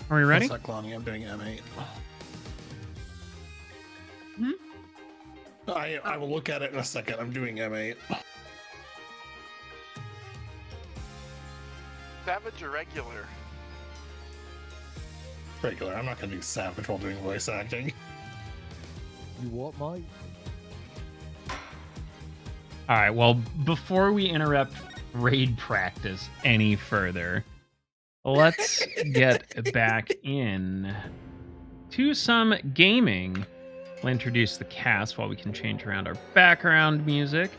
Are we ready? That's not cloning. I'm doing M8. Hmm? I will look at it in a second. I'm doing M8. Savage or regular? Regular. I'm not gonna do Savage while doing voice acting. You what, Mike? All right, well, before we interrupt raid practice any further, let's get back in to some gaming. We'll introduce the cast while we can change around our background music.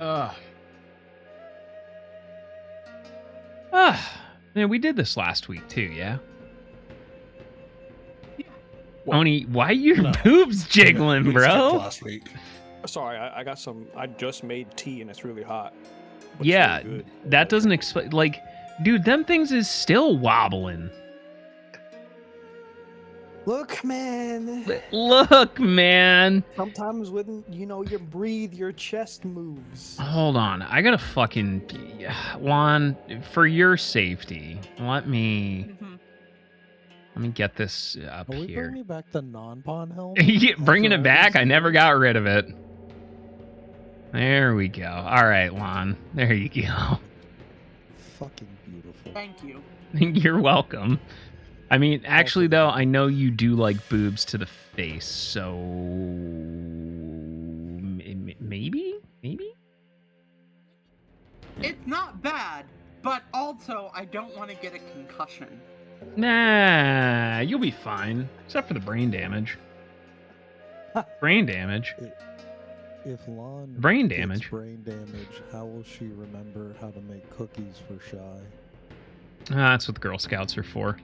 Man, we did this last week too, yeah? What? Oni, why your No. boobs jiggling, We skipped bro? last week. Sorry, I got some. I just made tea and it's really hot. But it's Yeah, really good. that doesn't explain. Like, dude, them things is still wobbling. Look, man. Look, man. Sometimes when you breathe, your chest moves. Hold on, I gotta fucking Juan, for your safety. Let me get this up Are we here. bringing back the non-pawn helmet? Yeah, bringing After it back. I everything? never got rid of it. There we go. All right, Lon. There you go. Fucking beautiful. Thank you. You're welcome. I mean, actually, though, I know you do like boobs to the face, so maybe. It's not bad, but also I don't want to get a concussion. Nah, you'll be fine, except for the brain damage. Brain damage. If Lon Brain gets damage. brain damage, how will she remember how to make cookies for Shy? That's what the Girl Scouts are for.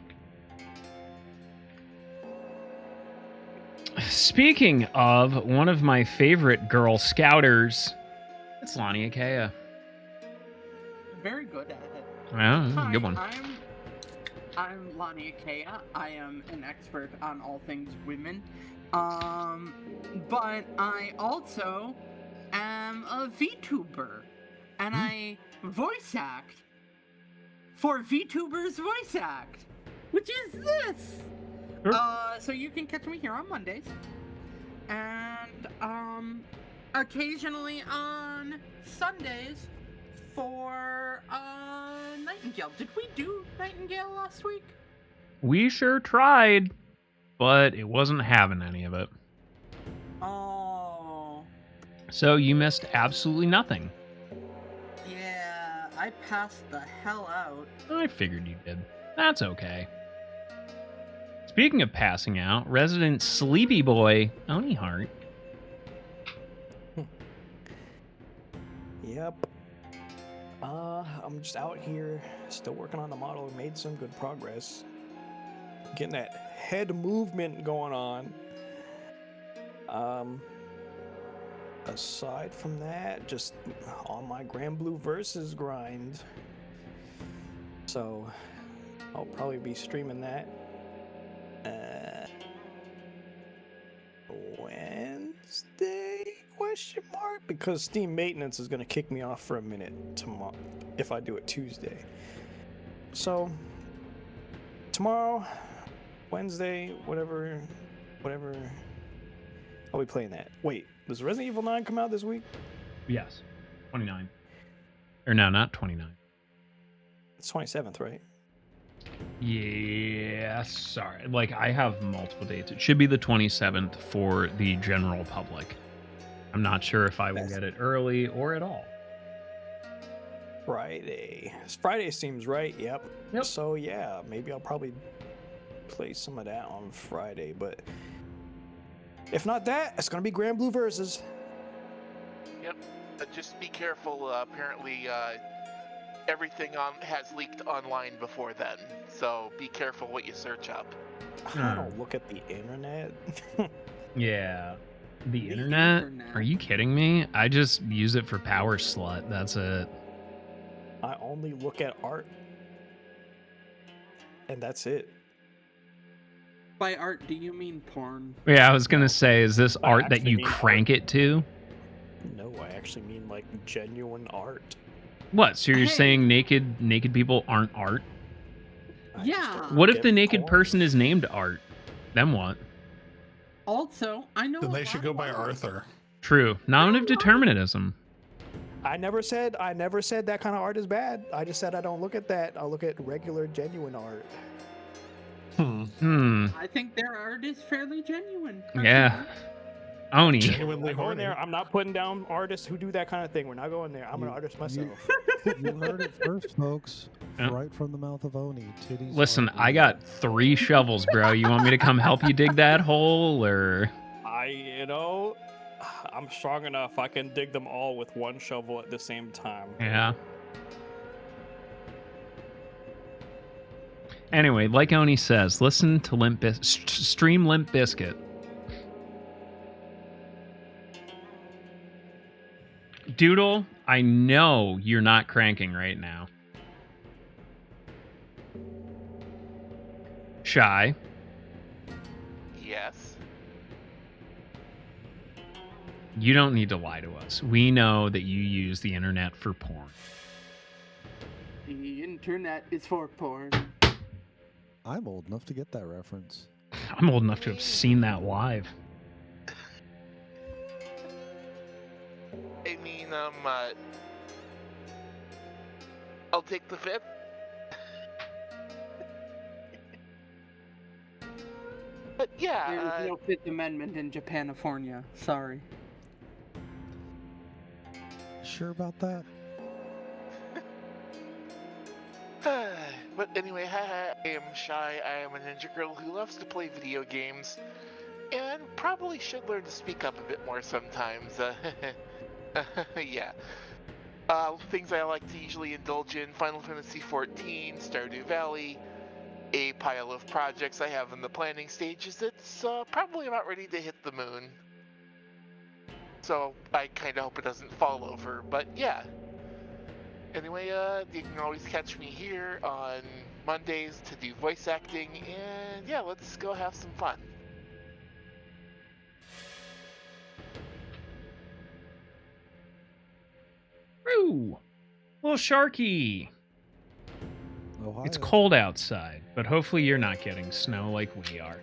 Speaking of one of my favorite Girl Scouters, it's Lonnie Akea. Very good at it. Well, Hi, good one. I'm Lonnie Akea. I am an expert on all things women. But I also am a VTuber. And I voice act for VTubers Voice Act, which is this. Sure. So you can catch me here on Mondays. And occasionally on Sundays for Nightingale. Did we do Nightingale last week? We sure tried, but it wasn't having any of it. Oh. So you missed absolutely nothing. Yeah, I passed the hell out. I figured you did. That's okay. Speaking of passing out, resident sleepy boy, Oni Heart. Yep. I'm just out here, still working on the model. Made some good progress. Getting that head movement going on. Aside from that, just on my Grand Blue Versus grind. So, I'll probably be streaming that. Wednesday? Question mark? Because Steam maintenance is gonna kick me off for a minute tomorrow if I do it Tuesday. So tomorrow, Wednesday, whatever, I'll be playing that. Wait, does Resident Evil 9 come out this week? Yes. 29. Or no, not 29. It's 27th, right? Yeah, sorry. Like, I have multiple dates. It should be the 27th for the general public. I'm not sure if I will get it early or at all. Friday. Friday seems right, yep. Yep. So yeah, maybe I'll probably play some of that on Friday, but if not that, it's gonna be Grand Blue Versus. Yep. Just be careful. Apparently, everything has leaked online before then, so be careful what you search up. I don't look at the internet. Yeah. The The internet? internet. Are you kidding me? I just use it for power slut. That's it. I only look at art. And that's it. By art, do you mean porn? Yeah, I was gonna say, is this I art that actually you mean crank it to? No, I actually mean like genuine art. What? So you're Hey. saying naked people aren't art? I just Yeah. don't What if get the naked porn. person is named Art? Then what? Also, I know Then a they lot should go by about- Arthur. True. Nominative determinism. I never said that kind of art is bad. I just said I don't look at that. I look at regular, genuine art. I think their art is fairly genuine. Yeah. personally. Oni. Genuinely We're not going horny. there. I'm not putting down artists who do that kind of thing. We're not going there. I'm an artist myself. You heard it first, folks. Yeah. Right from the mouth of Oni. Titties. Listen, are I real. got 3 shovels, bro. You want me to come help you dig that hole, or? I'm strong enough. I can dig them all with one shovel at the same time. Yeah. Anyway, like Oni says, listen to stream Limp Bizkit. Doodle, I know you're not cranking right now. Shy, Yes. you don't need to lie to us. We know that you use the internet for porn. The internet is for porn. I'm old enough to get that reference. I'm old enough to have seen that live. I mean, I'll take the 5th. But yeah, There's no Fifth Amendment in Japanifornia. Sorry. Sure about that? But anyway, I am Shy. I am a ninja girl who loves to play video games, and probably should learn to speak up a bit more sometimes. Yeah. Things I like to usually indulge in: Final Fantasy XIV, Stardew Valley, a pile of projects I have in the planning stages that's probably about ready to hit the moon. So I kind of hope it doesn't fall over, but yeah. Anyway, you can always catch me here on Mondays to do voice acting, and yeah, let's go have some fun. Woo! Little Sharky. Ohio. It's cold outside, but hopefully you're not getting snow like we are.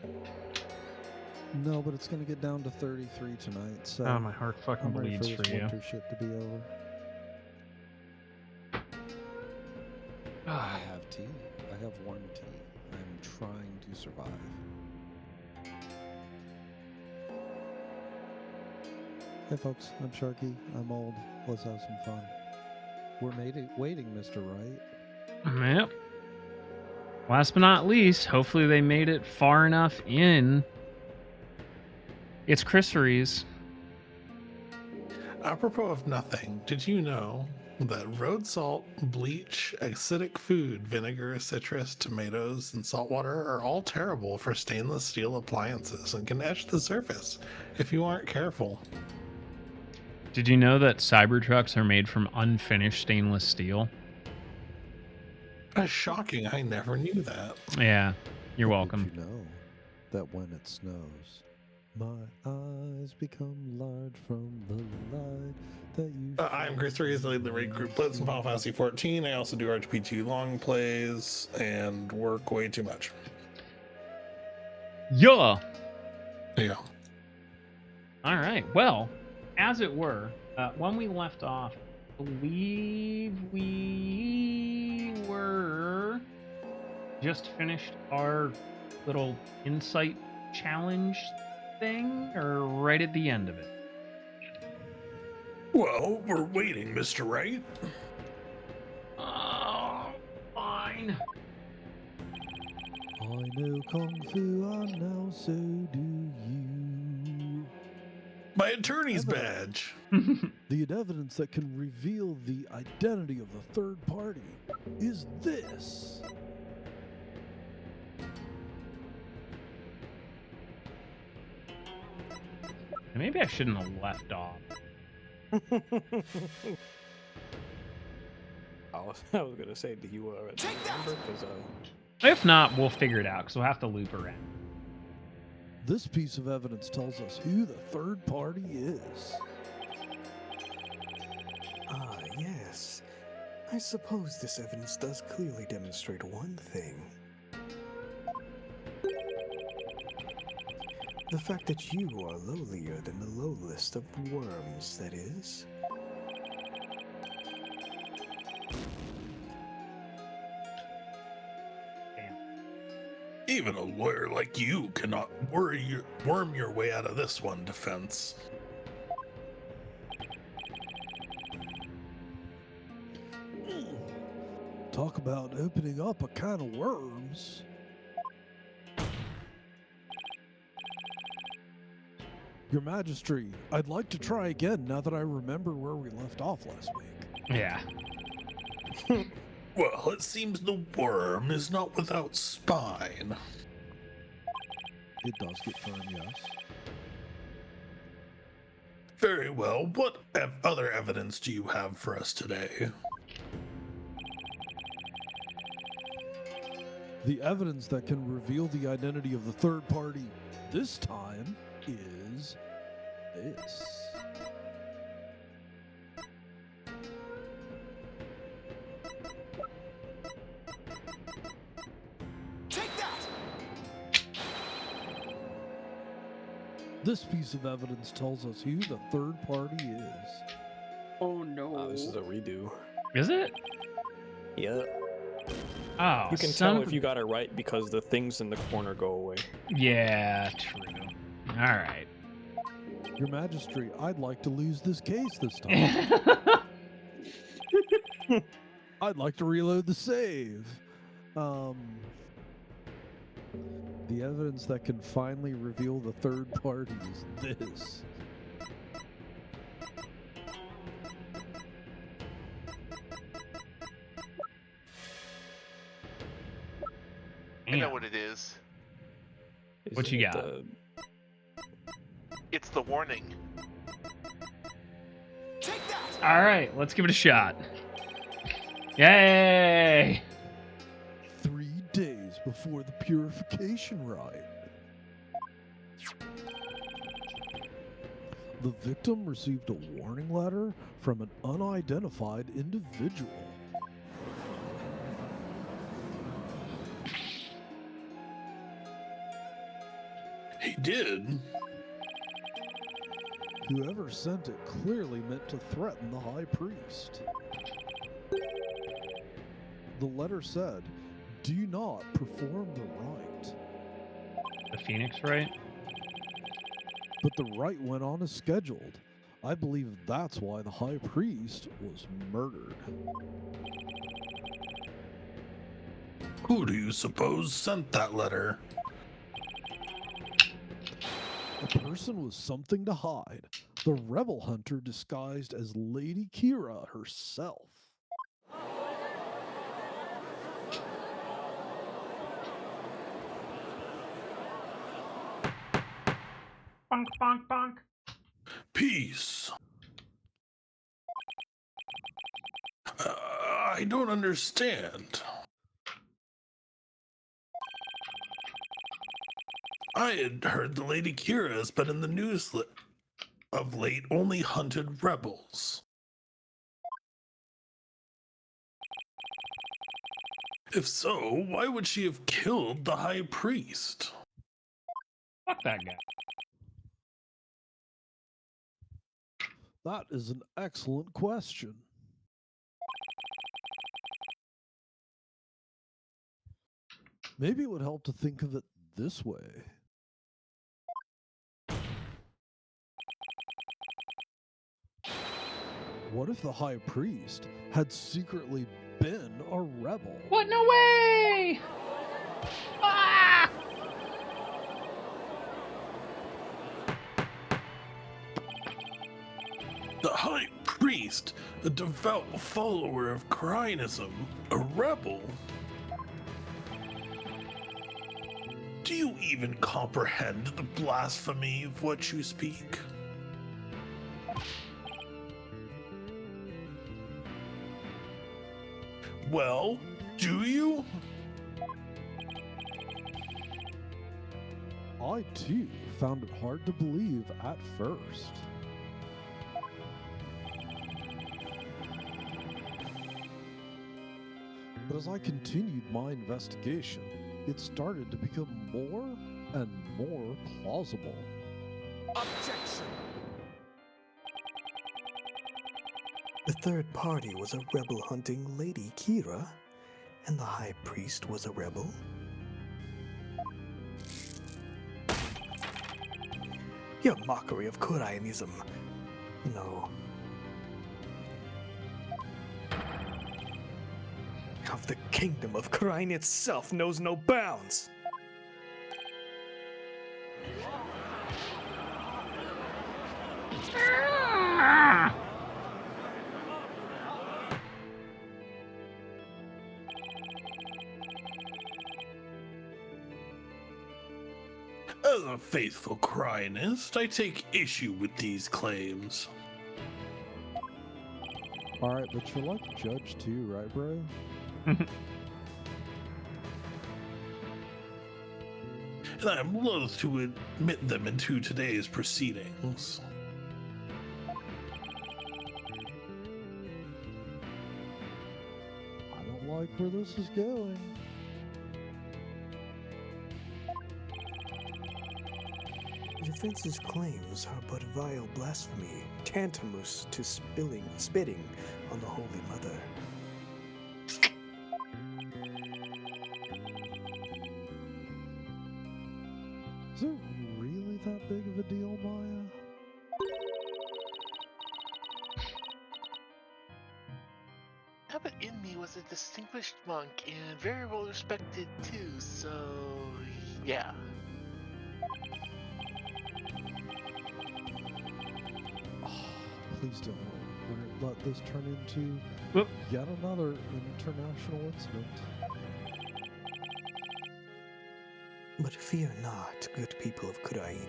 No, but it's gonna get down to 33 tonight. So Oh, my heart fucking I'm ready bleeds for for this you. winter shit to be over. I have tea. I have warm tea. I'm trying to survive. Hey folks, I'm Sharky. I'm old. Let's have some fun. We're waiting, Mr. Wright. Yep. Last but not least, hopefully they made it far enough in. It's Christeries. Apropos of nothing, did you know that road salt, bleach, acidic food, vinegar, citrus, tomatoes, and salt water are all terrible for stainless steel appliances and can etch the surface if you aren't careful? Did you know that Cybertrucks are made from unfinished stainless steel? That's shocking. I never knew that. Yeah, you're But welcome. Did you know that when it snows, my eyes become large from the light that you I'm Chris Rees, I lead the raid group Blitz in Final Fantasy 14. I also do RPG long plays and work way too much. Yeah. Yeah. All right. Well, as it were, when we left off, I believe we were just finished our little insight challenge thing, or right at the end of it. Well, we're waiting, Mr. Wright. Oh, fine. I know Kung Fu, and now so do you. My attorney's badge. The evidence that can reveal the identity of the third party is this. Maybe I shouldn't have left off. I was gonna say, do you remember? Because If not, we'll figure it out, because we'll have to loop around. This piece of evidence tells us who the third party is. yes. I suppose this evidence does clearly demonstrate one thing. The fact that you are lowlier than the lowest of worms, that is. Even a lawyer like you cannot worm your way out of this one, Defense. Talk about opening up a can of worms. Your Majesty, I'd like to try again now that I remember where we left off last week. Yeah. Well, it seems the worm is not without spine. It does get firm, yes. Very well. What other evidence do you have for us today? The evidence that can reveal the identity of the third party this time is this. Take that! This piece of evidence tells us who the third party is. Oh no. This is a redo. Is it? Yeah. Oh, You can tell if you got it right because the things in the corner go away. Yeah, true. All right. Your Majesty, I'd like to lose this case this time. I'd like to reload the save. The evidence that can finally reveal the third party is this. I know what it is. What Isn't you it got? It's the warning. Take that! All right, let's give it a shot. Yay! 3 days before the purification rite. The victim received a warning letter from an unidentified individual. He did. Whoever sent it clearly meant to threaten the high priest. The letter said, "Do not perform the rite." The Phoenix, right? But the rite went on as scheduled. I believe that's why the high priest was murdered. Who do you suppose sent that letter? A person with something to hide. The rebel hunter disguised as Lady Kira herself. Bonk, bonk, bonk. Peace. I don't understand. I had heard the Lady Kira has been in the news of late only hunted rebels. If so, why would she have killed the high priest? Fuck that guy. That is an excellent question. Maybe it would help to think of it this way. What if the high priest had secretly been a rebel? What? No way! Ah! The high priest, a devout follower of Cryanism, a rebel? Do you even comprehend the blasphemy of what you speak? Well, do you? I too found it hard to believe at first. But as I continued my investigation, it started to become more and more plausible. Objection! The third party was a rebel hunting Lady Kira, and the High Priest was a rebel. Your mockery of Kurainism. No. Of the kingdom of Kurain itself knows no bounds. As a faithful Cryonist, I take issue with these claims. Alright, but you're like a judge too, right, bro? And I am loath to admit them into today's proceedings. I don't like where this is going. The defense's claims are but vile blasphemy, tantamous to spitting on the Holy Mother. Is it really that big of a deal, Maya? Abbot Inmi was a distinguished monk and very well respected too, so yeah. Oh, please don't let this turn into Whoop. yet another international incident. But fear not, good people of Kurain.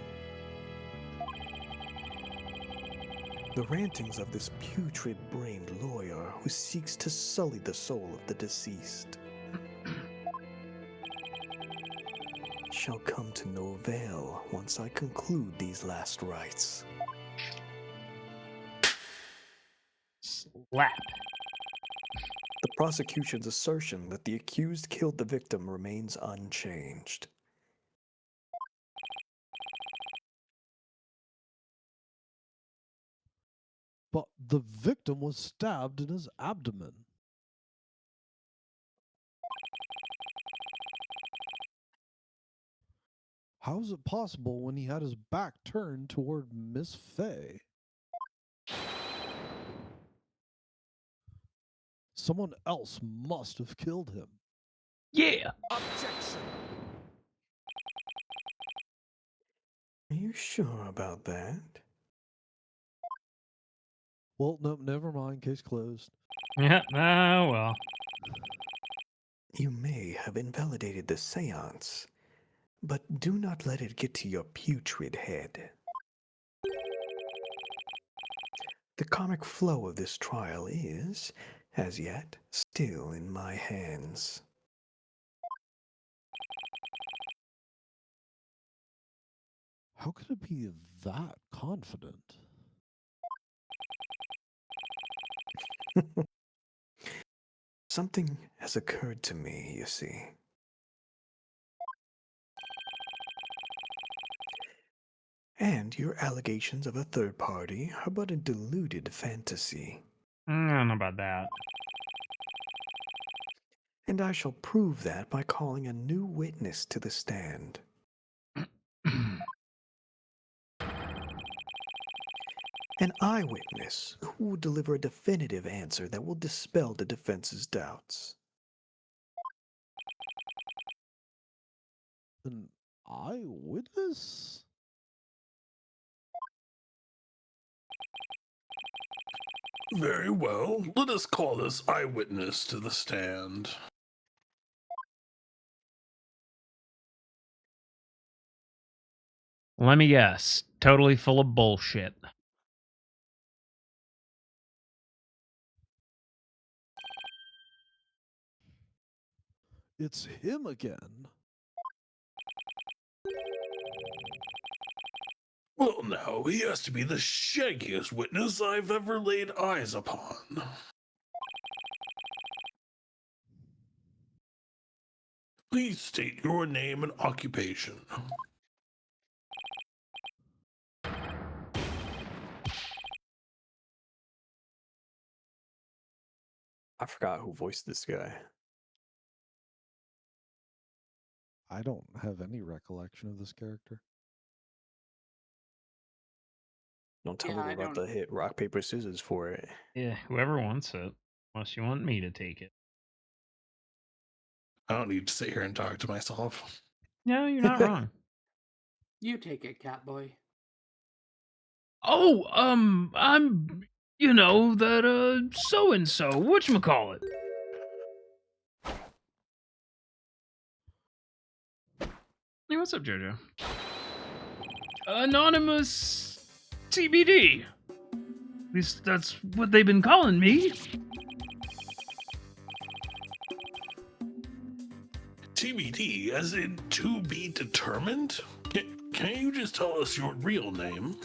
The rantings of this putrid-brained lawyer who seeks to sully the soul of the deceased shall come to no avail once I conclude these last rites. Slap. The prosecution's assertion that the accused killed the victim remains unchanged. But the victim was stabbed in his abdomen. How is it possible when he had his back turned toward Miss Fay? Someone else must have killed him. Yeah. Objection! Are you sure about that? Well, no, never mind. Case closed. Yeah. Oh well. You may have invalidated the seance, but do not let it get to your putrid head. The comic flow of this trial is, as yet, still in my hands. How could it be that confident? Something has occurred to me, you see. And your allegations of a third party are but a deluded fantasy. I don't know about that. And I shall prove that by calling a new witness to the stand. An eyewitness who will deliver a definitive answer that will dispel the defense's doubts. An eyewitness? Very well, let us call this eyewitness to the stand. Let me guess. Totally full of bullshit. It's him again. Well, now, he has to be the shaggiest witness I've ever laid eyes upon. Please state your name and occupation. I forgot who voiced this guy. I don't have any recollection of this character. Don't tell Yeah, me we're I about don't. to hit rock, paper, scissors for it. Yeah, whoever wants it. Unless you want me to take it. I don't need to sit here and talk to myself. No, you're not wrong. You take it, Catboy. Oh, I'm, that, so-and-so, whatchamacallit? Hey, what's up, Jojo? Anonymous TBD. At least that's what they've been calling me. TBD, as in to be determined? Can you just tell us your real name?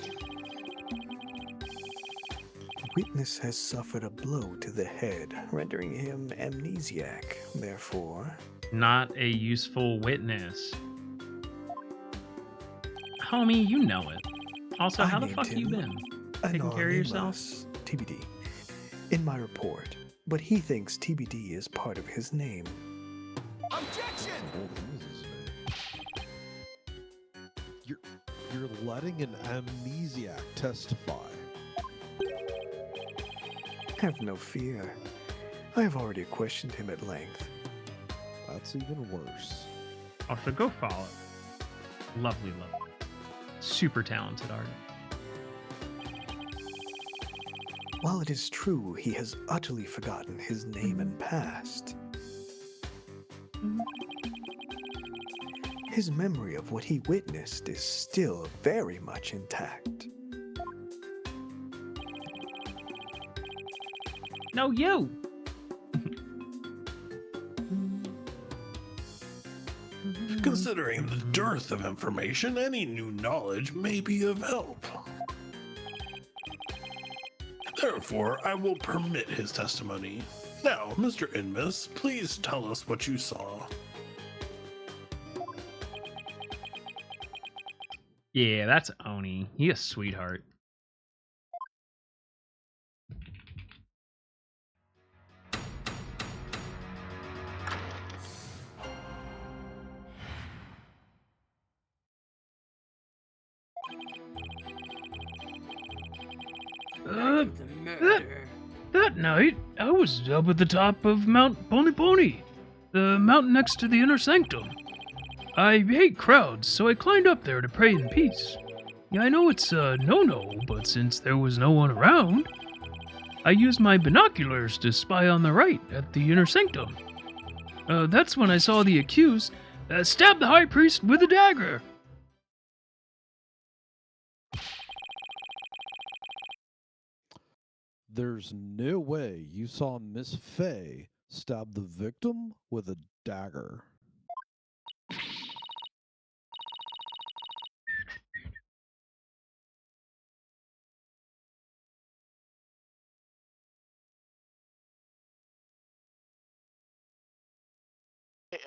Witness has suffered a blow to the head, rendering him amnesiac. Therefore, Not a useful witness. Homie, you know it. Also, I how the named fuck you him been? Taking care of yourself? Anonymous TBD in my report, but he thinks TBD is part of his name. Objection! Whole thing is his name. You're letting an amnesiac testify. Have no fear. I have already questioned him at length. That's even worse. Also, go follow it. Lovely. Super talented artist. While it is true he has utterly forgotten his name and past, his memory of what he witnessed is still very much intact. No, you! Considering the dearth of information, any new knowledge may be of help. Therefore, I will permit his testimony. Now, Mr. Inmus, please tell us what you saw. Yeah, that's Oni. He a sweetheart. Night of the murder. That night, I was up at the top of Mount Pony Pony, the mountain next to the inner sanctum. I hate crowds, so I climbed up there to pray in peace. Yeah, I know it's a no-no, but since there was no one around, I used my binoculars to spy on the right at the inner sanctum. That's when I saw the accused stab the high priest with a dagger. There's no way you saw Miss Fay stab the victim with a dagger.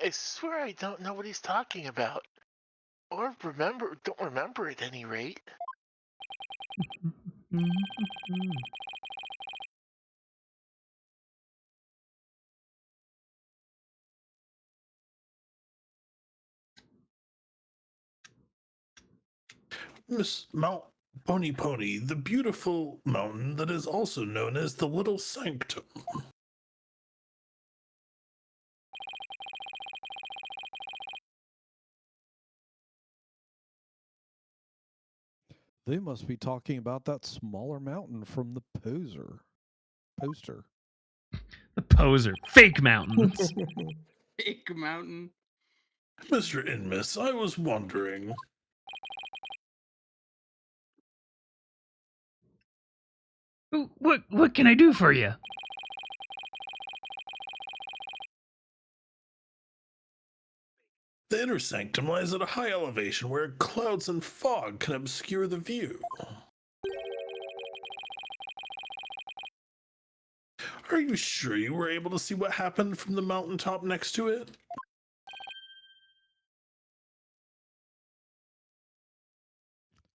I swear I don't know what he's talking about. Or don't remember at any rate. Miss Mount Pony Pony, the beautiful mountain that is also known as the Little Sanctum. They must be talking about that smaller mountain from the poster. The poser. Fake mountains. Fake mountain. Mr. Inmus, I was wondering. What can I do for you? The inner sanctum lies at a high elevation where clouds and fog can obscure the view. Are you sure you were able to see what happened from the mountaintop next to it?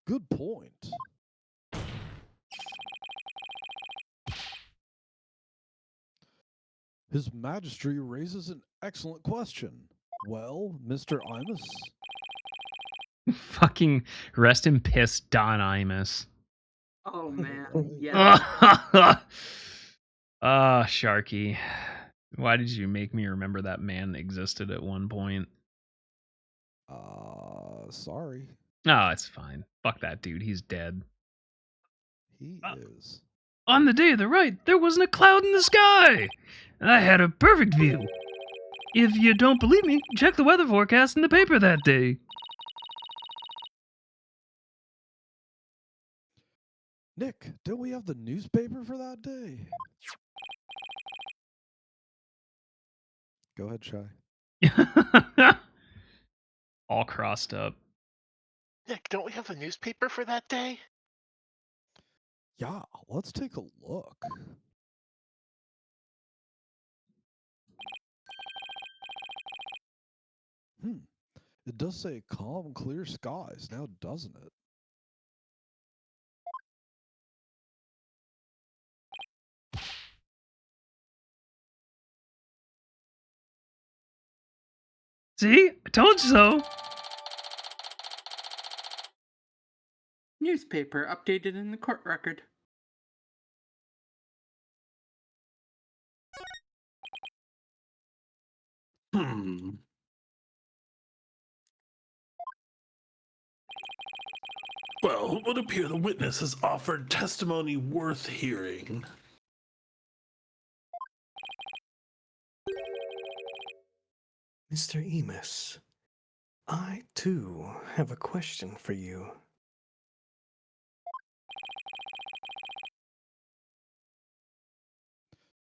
Good point. His Majesty raises an excellent question. Well, Mr. Imus, Fucking rest in piss, Don Imus. Oh man, Right. yeah. Sharky. Why did you make me remember that man existed at one point? sorry. No, it's fine. Fuck that dude. He's dead. He is. On the day of the right, there wasn't a cloud in the sky. I had a perfect view. If you don't believe me, check the weather forecast in the paper that day. Nick, don't we have the newspaper for that day? Go ahead, Shy. All crossed up. Nick, don't we have a newspaper for that day? Yeah, let's take a look. It does say calm, clear skies now, doesn't it? See? I told you so. Newspaper updated in the court record. Well, it would appear the witness has offered testimony worth hearing. Mr. Emus, I too have a question for you.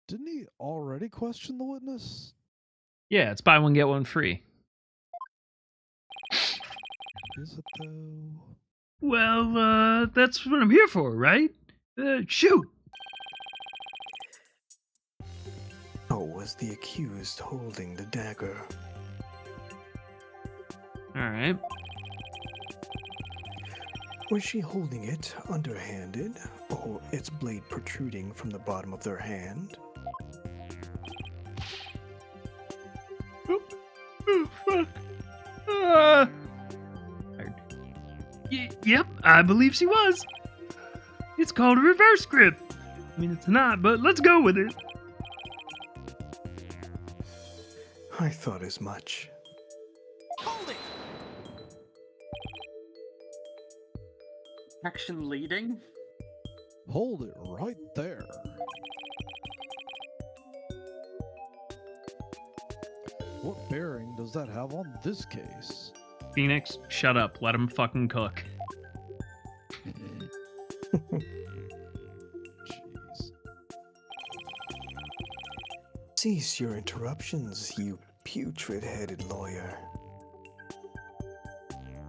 Didn't he already question the witness? Yeah, it's buy one, get one free. Is it though? Well, that's what I'm here for, right? Shoot! How was the accused holding the dagger? Alright. Was she holding it underhanded, or its blade protruding from the bottom of their hand? Yep, I believe she was. It's called a reverse grip. I mean, it's not, but let's go with it. I thought as much. Hold it! Action leading? Hold it right there. What bearing does that have on this case? Phoenix, shut up. Let him fucking cook. Jeez. Cease your interruptions, you putrid-headed lawyer.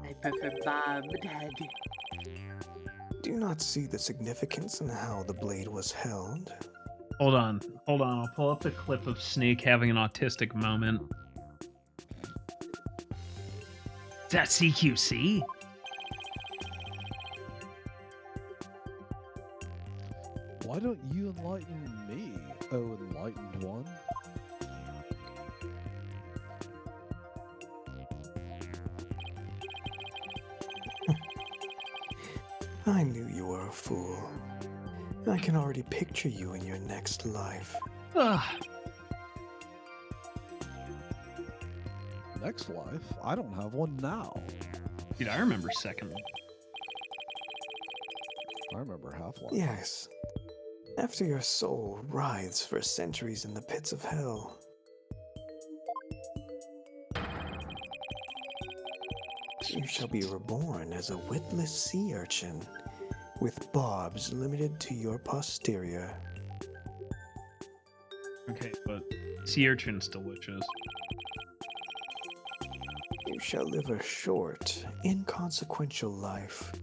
I prefer Bob, Dad. Do you not see the significance in how the blade was held? Hold on. I'll pull up the clip of Snake having an autistic moment. Is that CQC? Why don't you enlighten me, oh enlightened one? I knew you were a fool. I can already picture you in your next life. Ugh. Next life? I don't have one now. Dude, I remember second. I remember Half-Life. Yes. After your soul writhes for centuries in the pits of hell. You shall be reborn as a witless sea urchin, with barbs limited to your posterior. Okay, but sea urchin's delicious. You shall live a short, inconsequential life,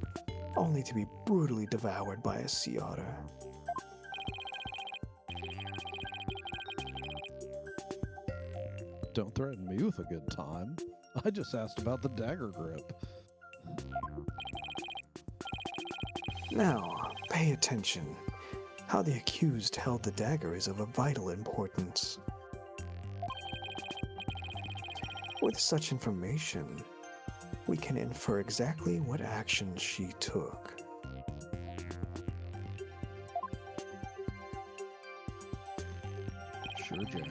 only to be brutally devoured by a sea otter. Don't threaten me with a good time. I just asked about the dagger grip. Now, pay attention. How the accused held the dagger is of a vital importance. With such information, we can infer exactly what actions she took. Sure, Jack.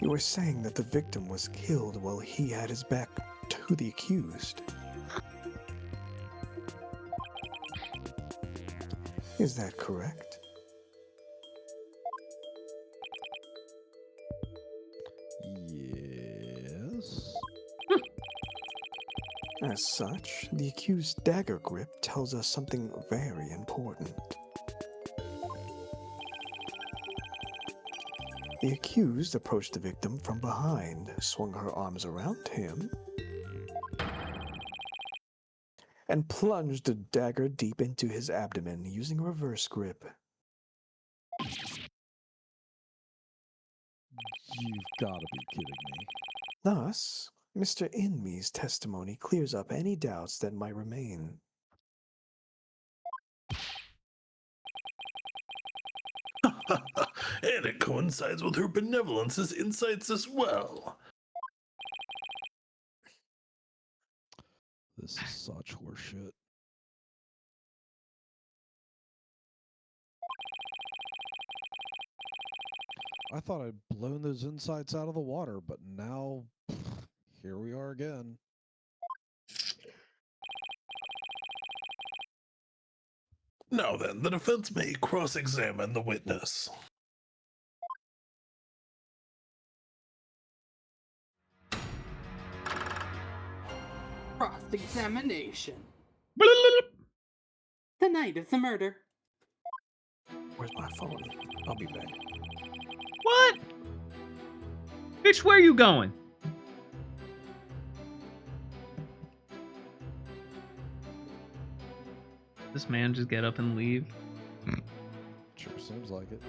You were saying that the victim was killed while he had his back to the accused. Is that correct? Yes. As such, the accused's dagger grip tells us something very important. The accused approached the victim from behind, swung her arms around him, and plunged a dagger deep into his abdomen using a reverse grip. You've got to be kidding me. Thus, Mr. Inme's testimony clears up any doubts that might remain. And it coincides with her benevolence's insights as well. This is such horseshit. I thought I'd blown those insights out of the water, but now here we are again. Now then, the defense may cross-examine the witness. Cross-examination. The night of the murder. Where's my phone? I'll be back. What? Bitch, where you going? This man just get up and leave? Sure seems like it.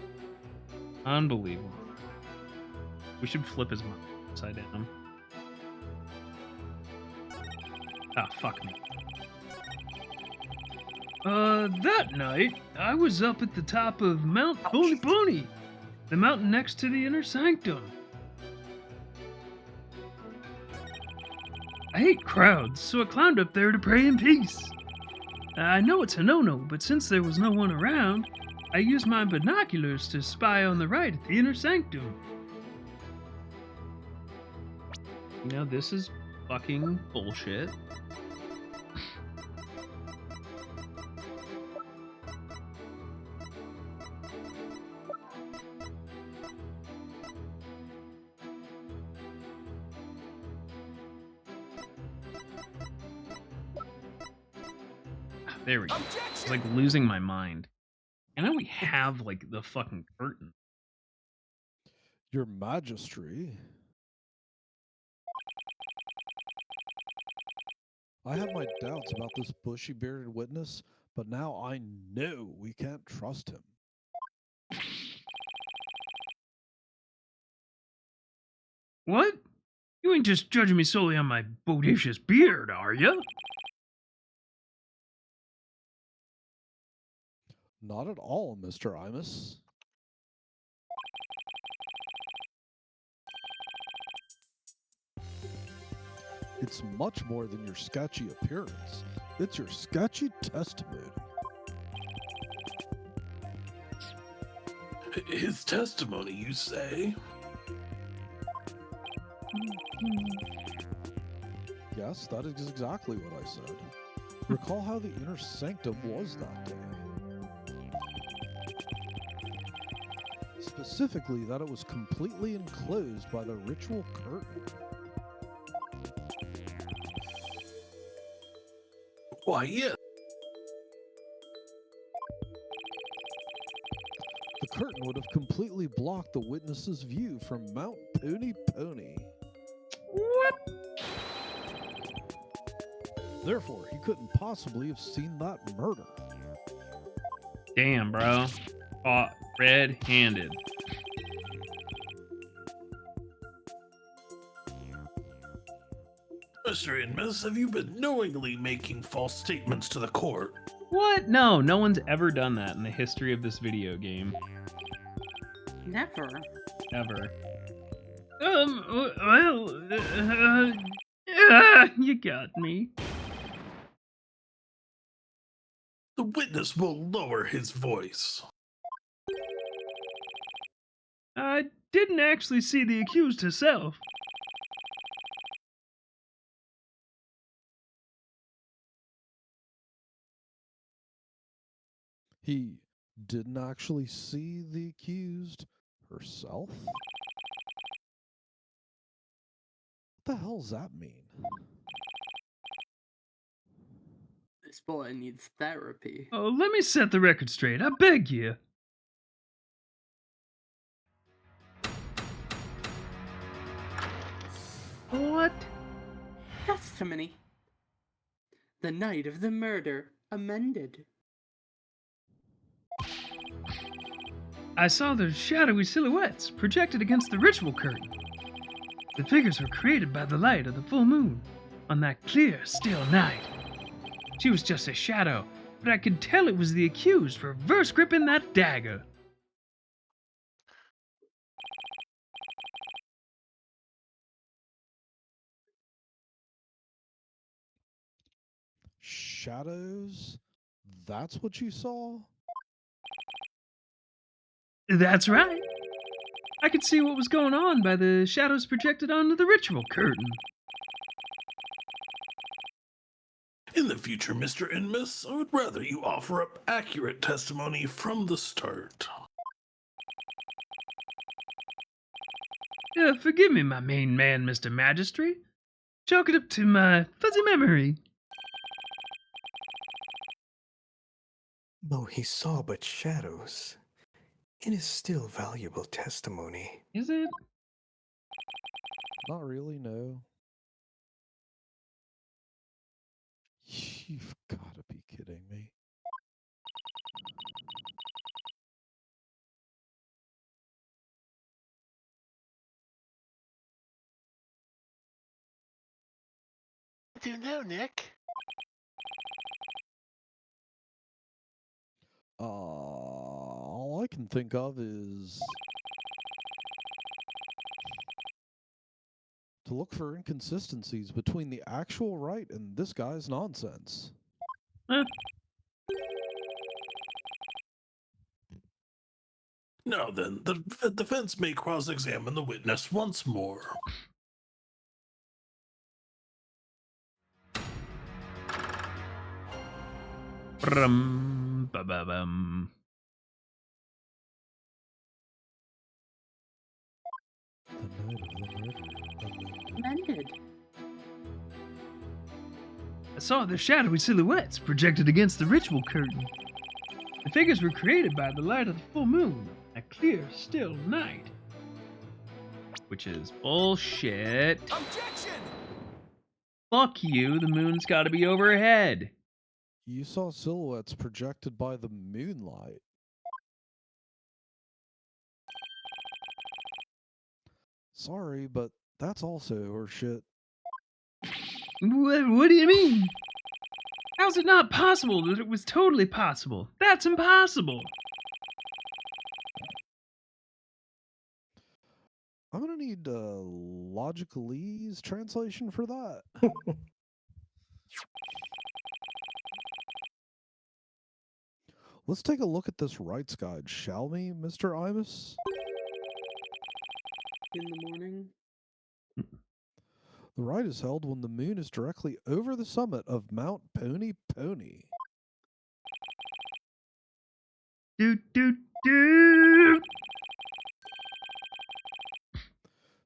Unbelievable. We should flip his mouth upside down. Ah, fuck me. That night, I was up at the top of Mount Boney, the mountain next to the inner sanctum. I hate crowds, so I climbed up there to pray in peace. I know it's a no-no, but since there was no one around, I used my binoculars to spy on the right at the inner sanctum. You know, this is fucking bullshit. There we go. It's like losing my mind. And now we have like the fucking curtain. Your Majesty. I had my doubts about this bushy bearded witness, but now I know we can't trust him. What? You ain't just judging me solely on my bodacious beard, are you? Not at all, Mr. Imus. It's much more than your sketchy appearance. It's your sketchy testimony. His testimony, you say? Yes, that is exactly what I said. Recall how the inner sanctum was that day. Specifically, that it was completely enclosed by the ritual curtain. Why, yes. The curtain would have completely blocked the witness's view from Mount Pony. What? Therefore, he couldn't possibly have seen that murder. Damn, bro. Caught red-handed. Mr. Inmus, have you been knowingly making false statements to the court? What? No, no one's ever done that in the history of this video game. Never. Ever. You got me. The witness will lower his voice. I didn't actually see the accused herself. He didn't actually see the accused herself? What the hell's that mean? This boy needs therapy. Oh, let me set the record straight. I beg you. What? Testimony. The night of the murder amended. I saw their shadowy silhouettes projected against the ritual curtain. The figures were created by the light of the full moon on that clear, still night. She was just a shadow, but I could tell it was the accused reverse gripping that dagger. Shadows? That's what you saw? That's right. I could see what was going on by the shadows projected onto the ritual curtain. In the future, Mr. and Miss, I would rather you offer up accurate testimony from the start. Forgive me, my main man, Mr. Magistrate. Chalk it up to my fuzzy memory. Though he saw but shadows, it is still valuable testimony. Is it? Not really, no. You've got to be kidding me. Do you know, Nick? All I can think of is to look for inconsistencies between the actual Wright and this guy's nonsense. Now then, the defense may cross-examine the witness once more. Ba-ba-bum. The night of the murder Amended. I saw their shadowy silhouettes projected against the ritual curtain. The figures were created by the light of the full moon, a clear, still night. Which is bullshit. Objection! Fuck you, the moon's gotta be overhead. You saw silhouettes projected by the moonlight. Sorry, but that's also horseshit. What do you mean? How's it not possible that it was totally possible? That's impossible. I'm gonna need a logicalese translation for that. Let's take a look at this rights guide, shall we, Mr. Imus? In the morning. The rite is held when the moon is directly over the summit of Mount Pony Pony. Do.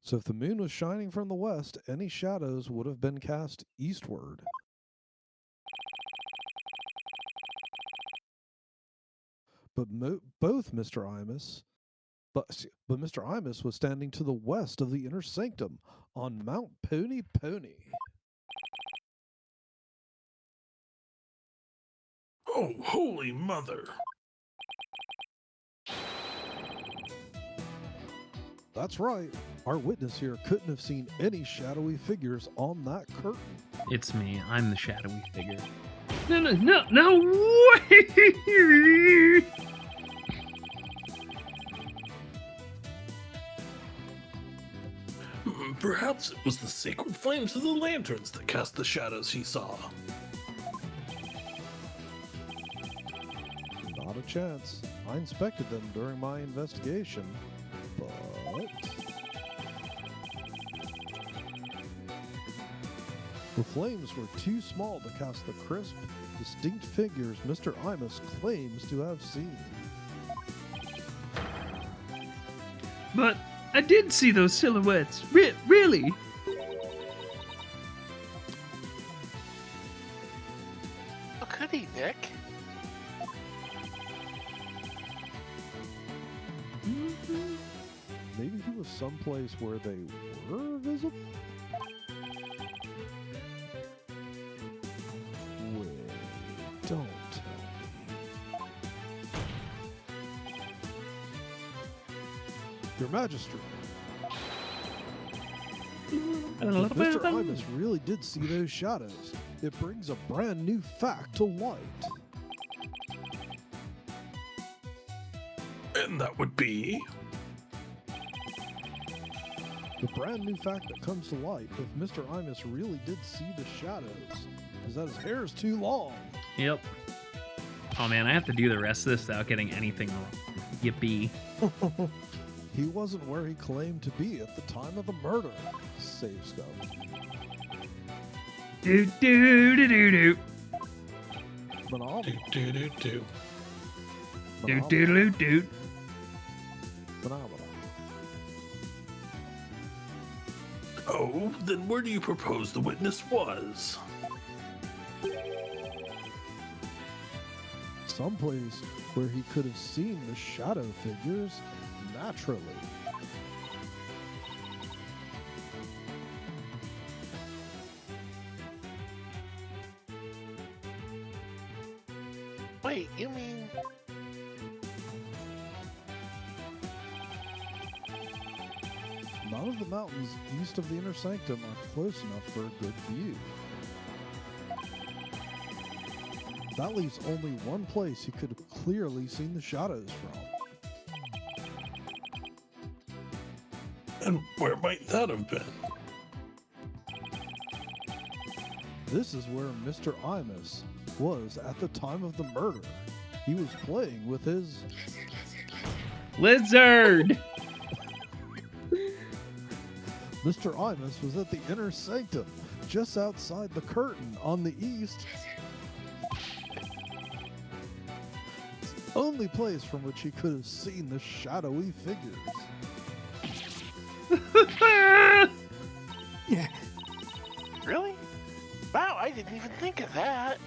So if the moon was shining from the west, any shadows would have been cast eastward. But both Mr. Imus, but Mr. Imus was standing to the west of the inner sanctum on Mount Pony Pony. Oh, holy mother! That's right. Our witness here couldn't have seen any shadowy figures on that curtain. It's me. I'm the shadowy figure. No, wait! Perhaps it was the sacred flames of the lanterns that cast the shadows he saw. Not a chance. I inspected them during my investigation, but the flames were too small to cast the crisp, distinct figures Mr. Imus claims to have seen. But I did see those silhouettes. Really? Oh, could he, Nick? Maybe he was someplace where they were visible? Wait, don't tell me. Your Majesty, if Mr. Imus really did see those shadows, it brings a brand new fact to light. And that would be... The brand new fact that comes to light, if Mr. Imus really did see the shadows, is that his hair is too long. Yep. Oh man, I have to do the rest of this without getting anything wrong. Yippee. He wasn't where he claimed to be at the time of the murder. Save scope. Do do do do do. Phenomenal. Do. Do do do do. Phenomenal. Oh, then where do you propose the witness was? Someplace where he could have seen the shadow figures naturally. Wait, you mean... None of the mountains east of the inner sanctum are close enough for a good view. That leaves only one place he could have clearly seen the shadows from. And where might that have been? This is where Mr. Imus was at the time of the murder. He was playing with his... Lizard! Mr. Imus was at the inner sanctum, just outside the curtain on the east. It's the only place from which he could have seen the shadowy figures. Yeah. Really? Wow, I didn't even think of that.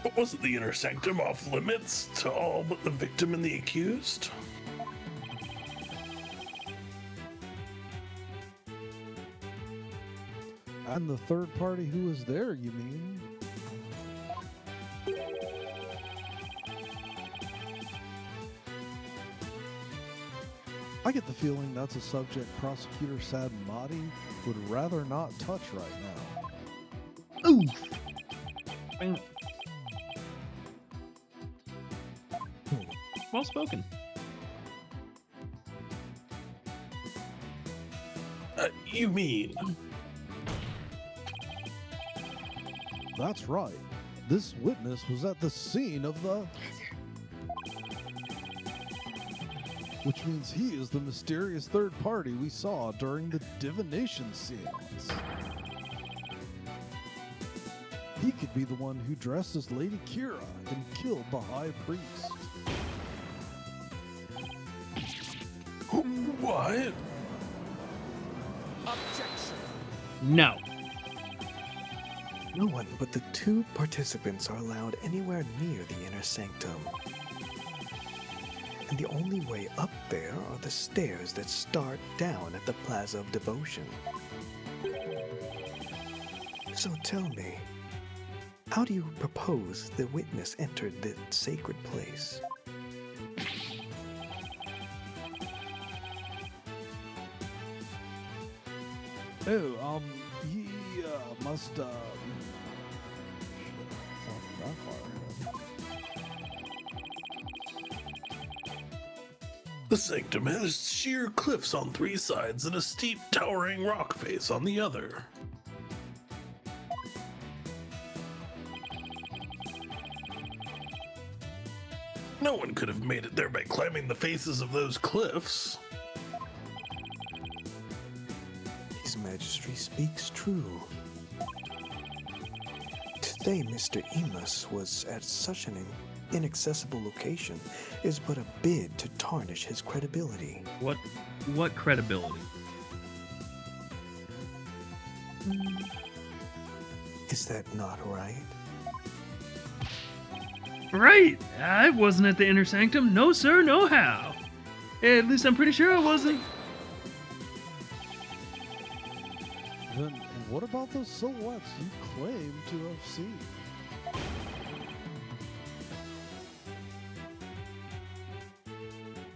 But wasn't the inner sanctum off limits to all but the victim and the accused? And the third party who was there, you mean? I get the feeling that's a subject Prosecutor Sad Mahdi would rather not touch right now. Ooh. Bang. Well spoken. You mean? That's right. This witness was at the scene of the... Which means he is the mysterious third party we saw during the divination seance. He could be the one who dressed as Lady Kira and killed the High Priest. What? Objection. No. No one but the two participants are allowed anywhere near the inner sanctum. And the only way up there are the stairs that start down at the Plaza of Devotion. So tell me, how do you propose the witness entered the sacred place? Oh, he must, The sanctum has sheer cliffs on 3 sides and a steep, towering rock face on the other. No one could have made it there by climbing the faces of those cliffs. His Majesty speaks true. Today, Mr. Emus was at such an inaccessible location is but a bid to tarnish his credibility. What credibility? Is that not right? Right. I wasn't at the inner sanctum. No, sir, no how. At least I'm pretty sure I wasn't. Then what about those silhouettes you claim to have seen?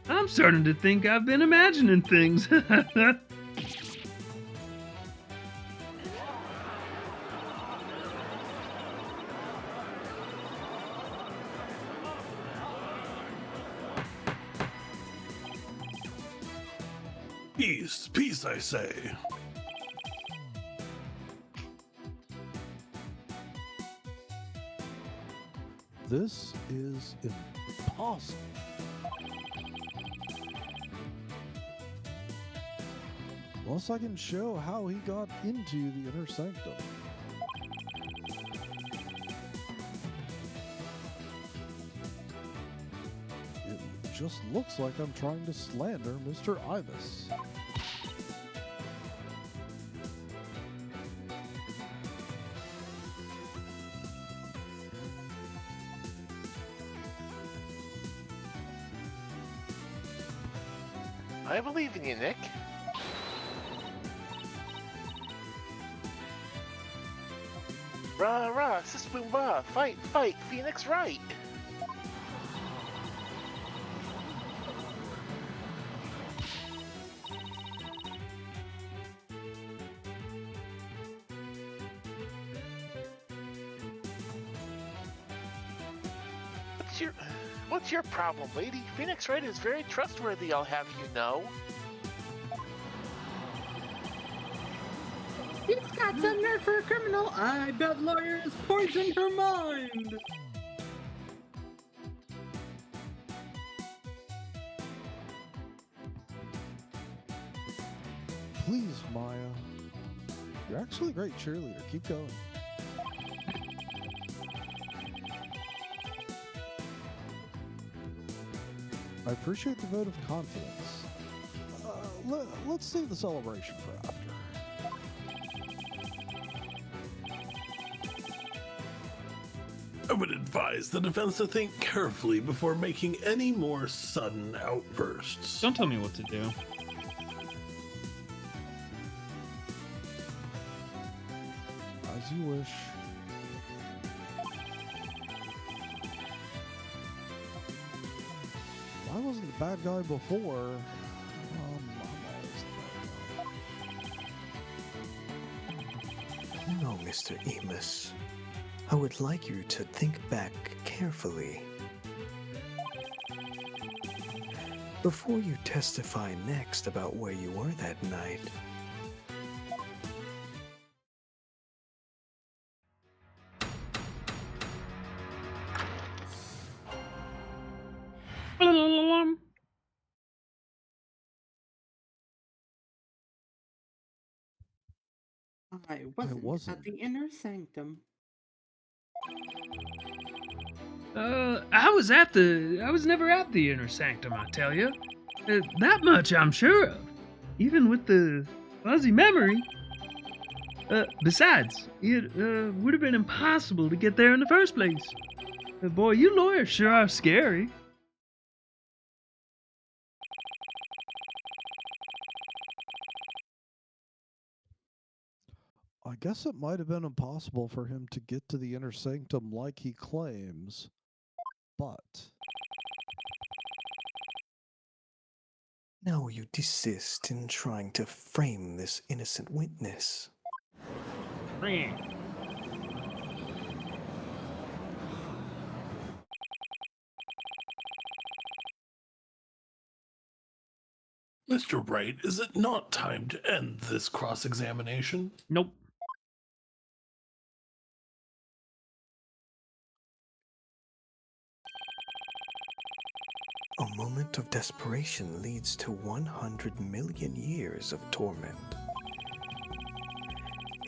I'm starting to think I've been imagining things. Peace, peace, I say. This is impossible. Unless I can show how he got into the inner sanctum. It just looks like I'm trying to slander Mr. Ibis. I believe in you, Nick. Rah rah, sis boom bah, fight, fight, Phoenix Wright. What's your problem, lady? Phoenix Wright is very trustworthy, I'll have you know. He's got some nerve for a criminal. I bet lawyers poisoned her mind. Please, Maya. You're actually a great cheerleader. Keep going. I appreciate the vote of confidence. Let's save the celebration for after. I would advise the defense to think carefully before making any more sudden outbursts. Don't tell me what to do. As you wish. I wasn't the bad guy before. I'm always the bad guy. No, Mr. Emus. I would like you to think back carefully. Before you testify next about where you were that night, I wasn't wasn't. at the inner sanctum. I was never at the inner sanctum, I tell you. That much I'm sure of. Even with the fuzzy memory. Besides, it would have been impossible to get there in the first place. Boy, you lawyers sure are scary. I guess it might have been impossible for him to get to the inner sanctum like he claims, but... now you desist in trying to frame this innocent witness. Mr. Wright, is it not time to end this cross-examination? Nope. A moment of desperation leads to 100 million years of torment.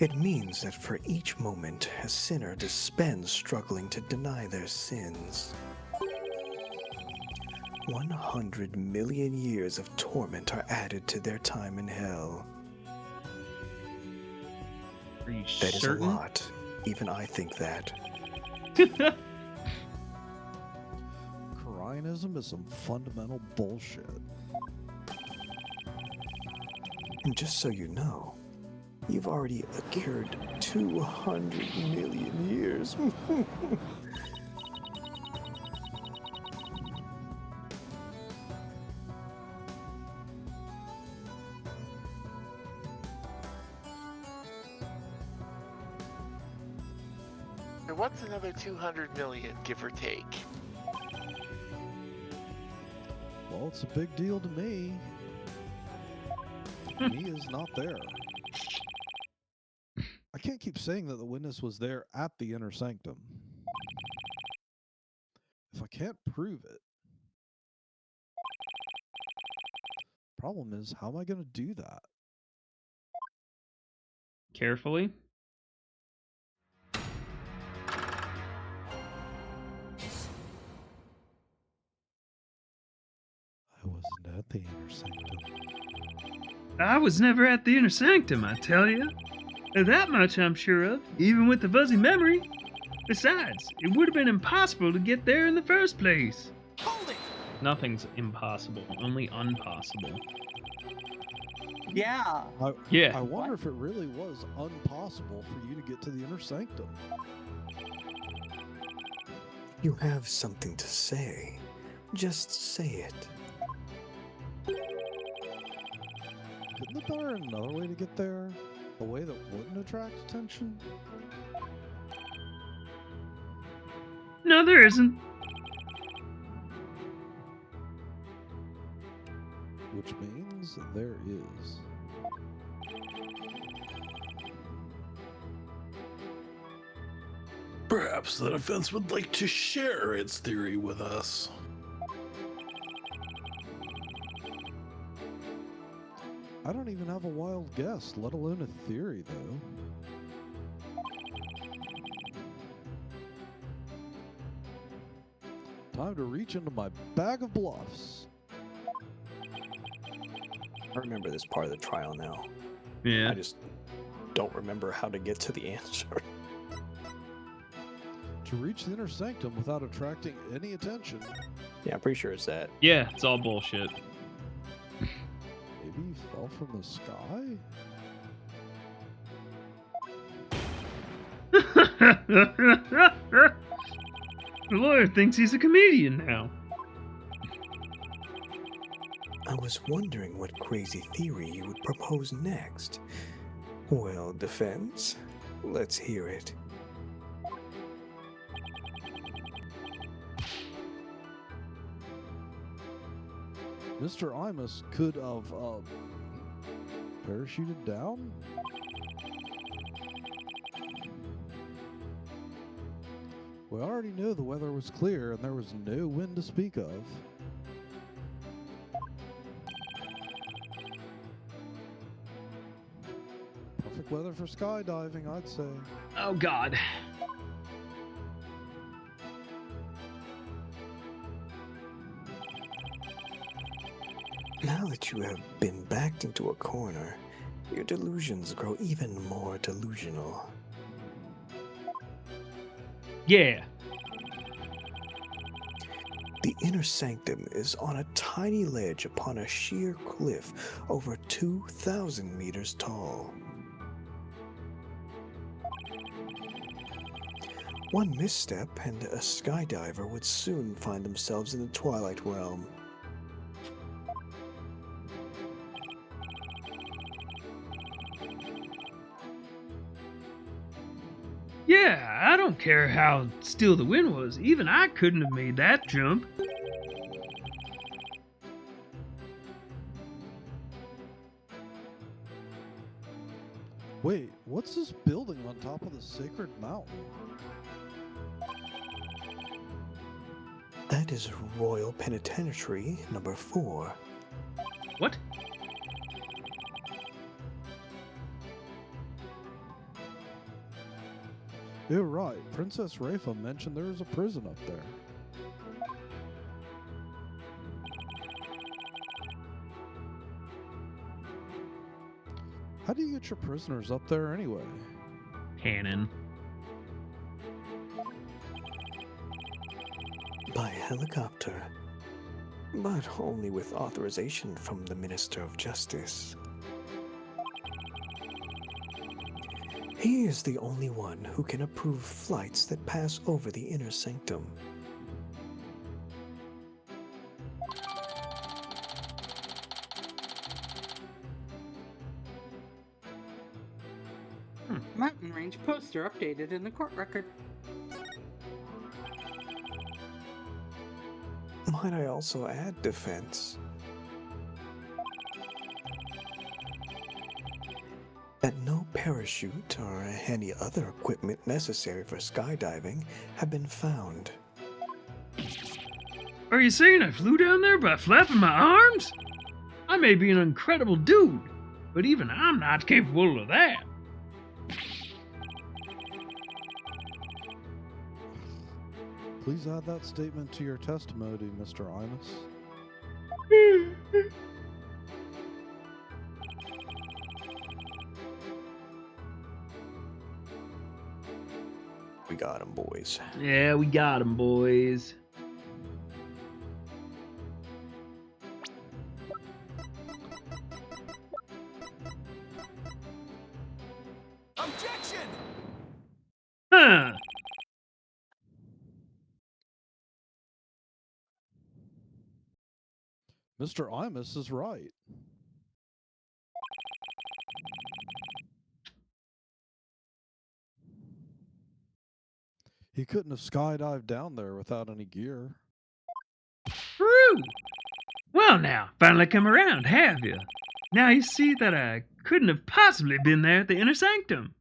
It means that for each moment a sinner spends struggling to deny their sins, 100 million years of torment are added to their time in hell. Are you That is a certain? lot. Even I think that. Corionism is some fundamental bullshit. And just so you know, you've already occurred 200 million years. And what's another 200 million, give or take? Well, it's a big deal to me. Me is not there. I can't keep saying that the witness was there at the inner sanctum. If I can't prove it, problem is, how am I going to do that? Carefully. I wasn't at the inner sanctum. I was never at the inner sanctum, I tell you. That much I'm sure of, even with the fuzzy memory. Besides, it would have been impossible to get there in the first place. Hold it! Nothing's impossible, only unpossible. Yeah. Yeah. I wonder if it really was impossible for you to get to the inner sanctum. You have something to say. Just say it. Couldn't there be another way to get there? A way that wouldn't attract attention? No, there isn't. Which means there is. Perhaps the defense would like to share its theory with us. I don't even have a wild guess, let alone a theory, though. Time to reach into my bag of bluffs. I remember this part of the trial now. Yeah. I just don't remember how to get to the answer. To reach the inner sanctum without attracting any attention. Yeah, I'm pretty sure it's that. Yeah, it's all bullshit. Maybe he fell from the sky? The lawyer thinks he's a comedian now. I was wondering what crazy theory you would propose next. Well, defense, let's hear it. Mr. Imus could have, parachuted down? We already knew the weather was clear and there was no wind to speak of. Perfect weather for skydiving, I'd say. Oh, God. Now that you have been backed into a corner, your delusions grow even more delusional. Yeah. The inner sanctum is on a tiny ledge upon a sheer cliff over 2,000 meters tall. One misstep and a skydiver would soon find themselves in the Twilight Realm. Yeah, I don't care how still the wind was. Even I couldn't have made that jump. Wait, what's this building on top of the sacred mountain? That is Royal Penitentiary number 4. What? You're right. Princess Rafa mentioned there was a prison up there. How do you get your prisoners up there anyway? Cannon. By helicopter. But only with authorization from the Minister of Justice. He is the only one who can approve flights that pass over the inner sanctum. Mountain range poster updated in the court record. Might I also add defense? That no parachute or any other equipment necessary for skydiving have been found. Are you saying I flew down there by flapping my arms? I may be an incredible dude, but even I'm not capable of that. Please add that statement to your testimony, Mr. Imus. We got him, boys. Yeah, we got him, boys. Objection! Huh. Mr. Imus is right. He couldn't have skydived down there without any gear. True. Well now, finally come around, have you? Now you see that I couldn't have possibly been there at the inner sanctum.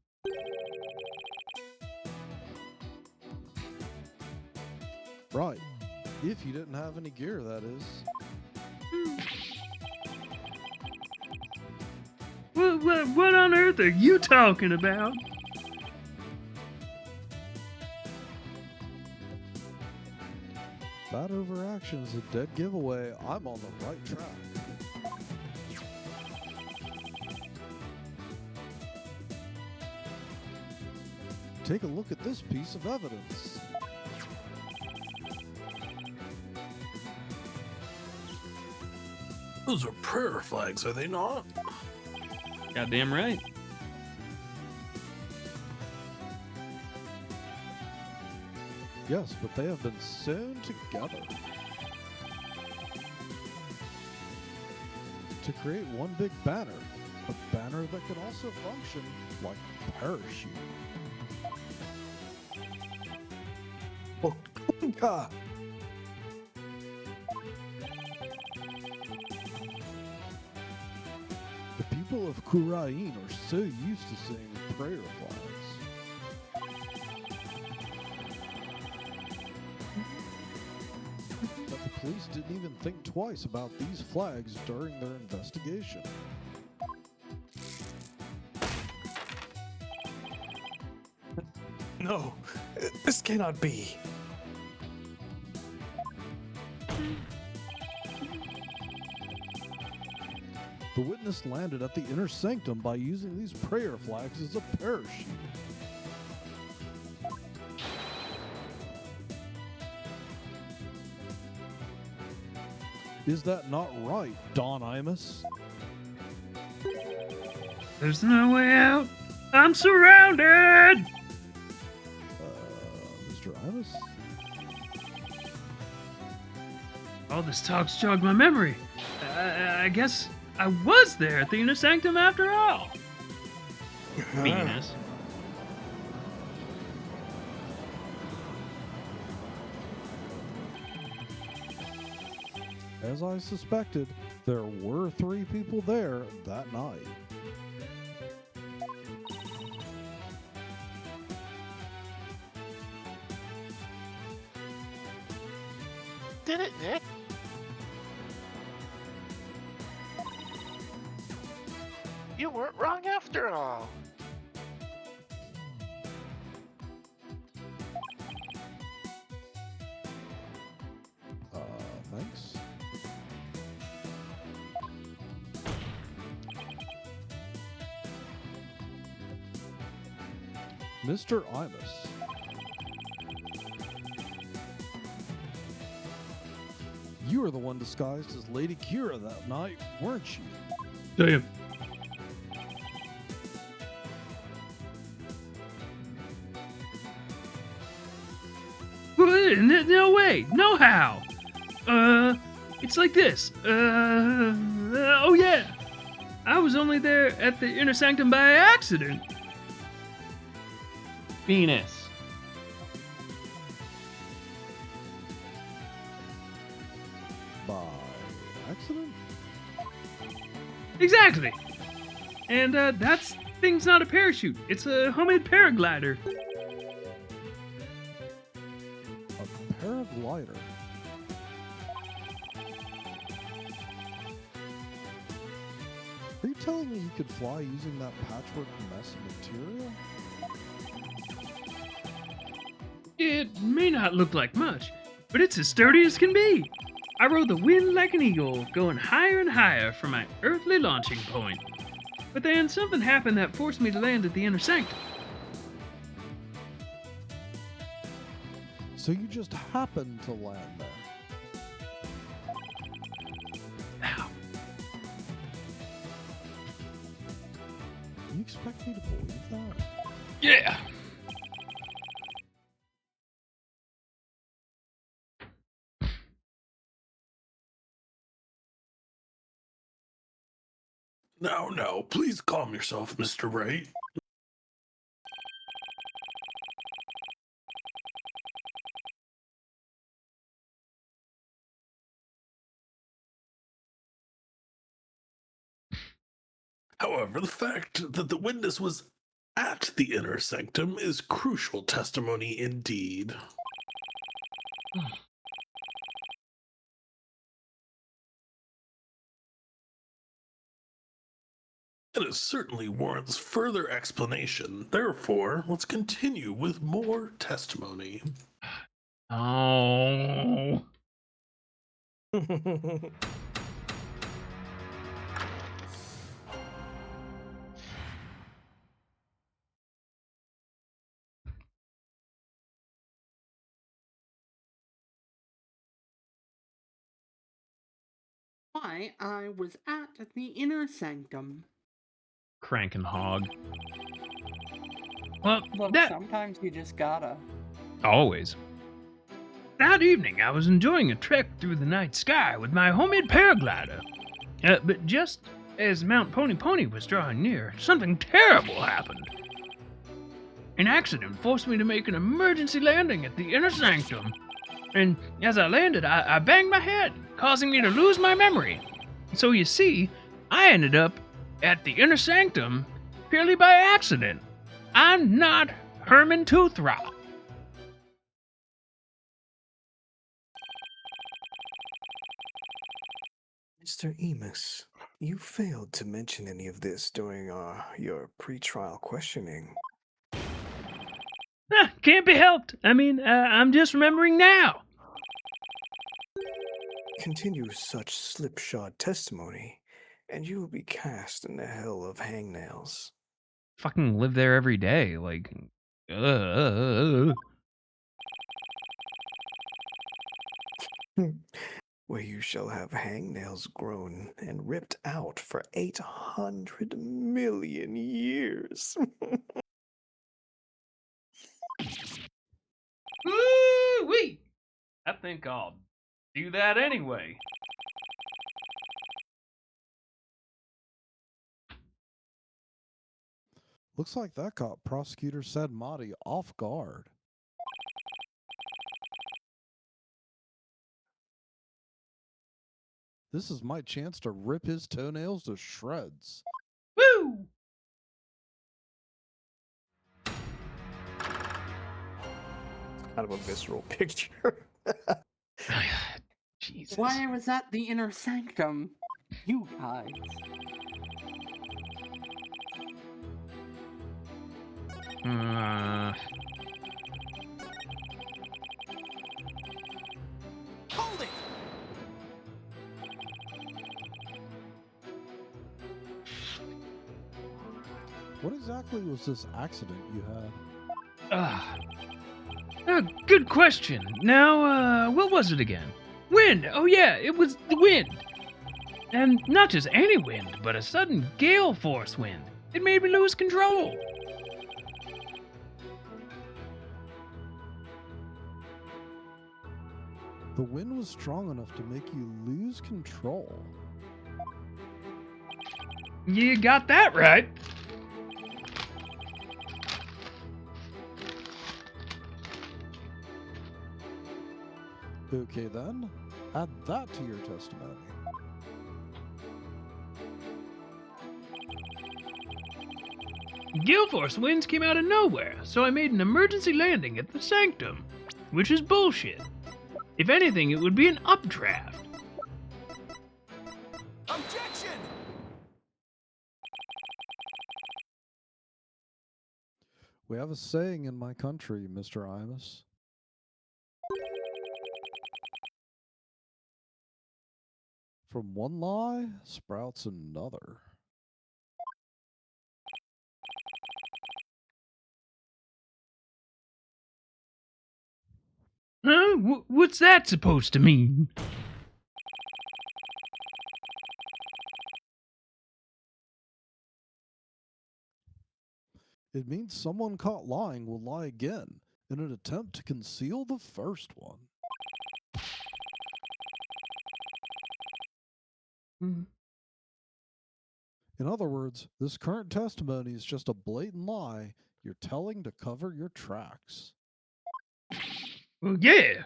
Right. If you didn't have any gear, that is. What on earth are you talking about? That overaction is a dead giveaway. I'm on the right track. Take a look at this piece of evidence. Those are prayer flags, are they not? Goddamn right. Yes, but they have been sewn together to create one big banner. A banner that can also function like a parachute. Ah, The people of Kurain are so used to seeing prayer flags that the police didn't even think twice about these flags during their investigation. no, this cannot be. The witness landed at the inner sanctum by using these prayer flags as a parachute. Is that not right, Don Imus? There's no way out. I'm surrounded. Mr. Imus? All this talk's jogged my memory. I guess I was there at the inner sanctum after all. Venus. As I suspected, there were 3 people there that night. did it, Nick. You weren't wrong after all. Thanks. Mr. Imus. You were the one disguised as Lady Kira that night, weren't you? Damn. No way, no how. It's like this. Oh yeah. I was only there at the inner sanctum by accident. Venus. By accident? Exactly. And that's thing's not a parachute. It's a homemade paraglider. A paraglider? Are you telling me you could fly using that patchwork mess of material? It may not look like much, but it's as sturdy as can be. I rode the wind like an eagle, going higher and higher from my earthly launching point. But then something happened that forced me to land at the inner sanctum. So you just happened to land there? Ow. You expect me to believe that? Yeah. Now, please calm yourself, Mr. Wright. However, the fact that the witness was at the inner sanctum is crucial testimony indeed. And it certainly warrants further explanation. Therefore, let's continue with more testimony. Oh. Why I was at the inner sanctum. Crankin' hog. Well, Look, that sometimes you just gotta. always. That evening, I was enjoying a trek through the night sky with my homemade paraglider. But just as Mount Pony Pony was drawing near, something terrible happened. An accident forced me to make an emergency landing at the inner sanctum. And as I landed, I banged my head, causing me to lose my memory. So you see, I ended up at the inner sanctum purely by accident. I'm not Herman Toothrock. Mr. Emus, you failed to mention any of this during your pre-trial questioning. Can't be helped. I mean, I'm just remembering now. Continue such slipshod testimony, and you will be cast in the hell of hangnails. Fucking live there every day, like. Where you shall have hangnails grown and ripped out for 800 million years. Woo-wee! I think I'll do that anyway. Looks like that caught Prosecutor Sadmati off guard. This is my chance to rip his toenails to shreds. Woo! Kind of a visceral picture. Jesus. Why I was at the inner sanctum. You guys. Hold it! What exactly was this accident you had? Good question. Now, what was it again? Wind! Oh yeah, it was the wind! And not just any wind, but a sudden gale force wind. It made me lose control. The wind was strong enough to make you lose control. You got that right. Okay then, add that to your testimony. Gale force winds came out of nowhere, so I made an emergency landing at the sanctum, which is bullshit. If anything, it would be an updraft. Objection! We have a saying in my country, Mr. Imus. From one lie sprouts another. Huh? What's that supposed to mean? It means someone caught lying will lie again in an attempt to conceal the first one. In other words, this current testimony is just a blatant lie you're telling to cover your tracks. Well, yeah.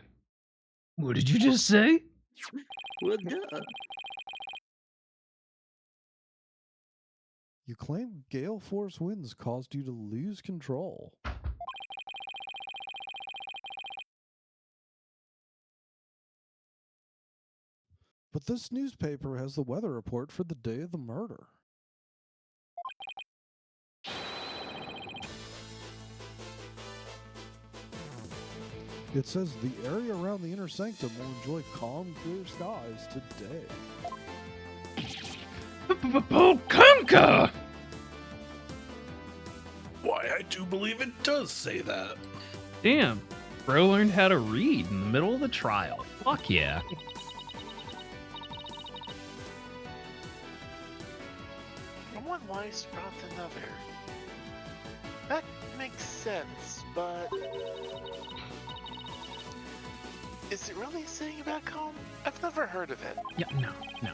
What did you just say? Well, duh. You claim gale force winds caused you to lose control. But this newspaper has the weather report for the day of the murder. It says the area around the inner sanctum will enjoy calm, clear skies today. Polkunka! Why, I do believe it does say that. Damn, bro learned how to read in the middle of the trial. Fuck yeah. From one lie sprouts another. That makes sense, but is it really saying about calm? I've never heard of it. Yeah, no.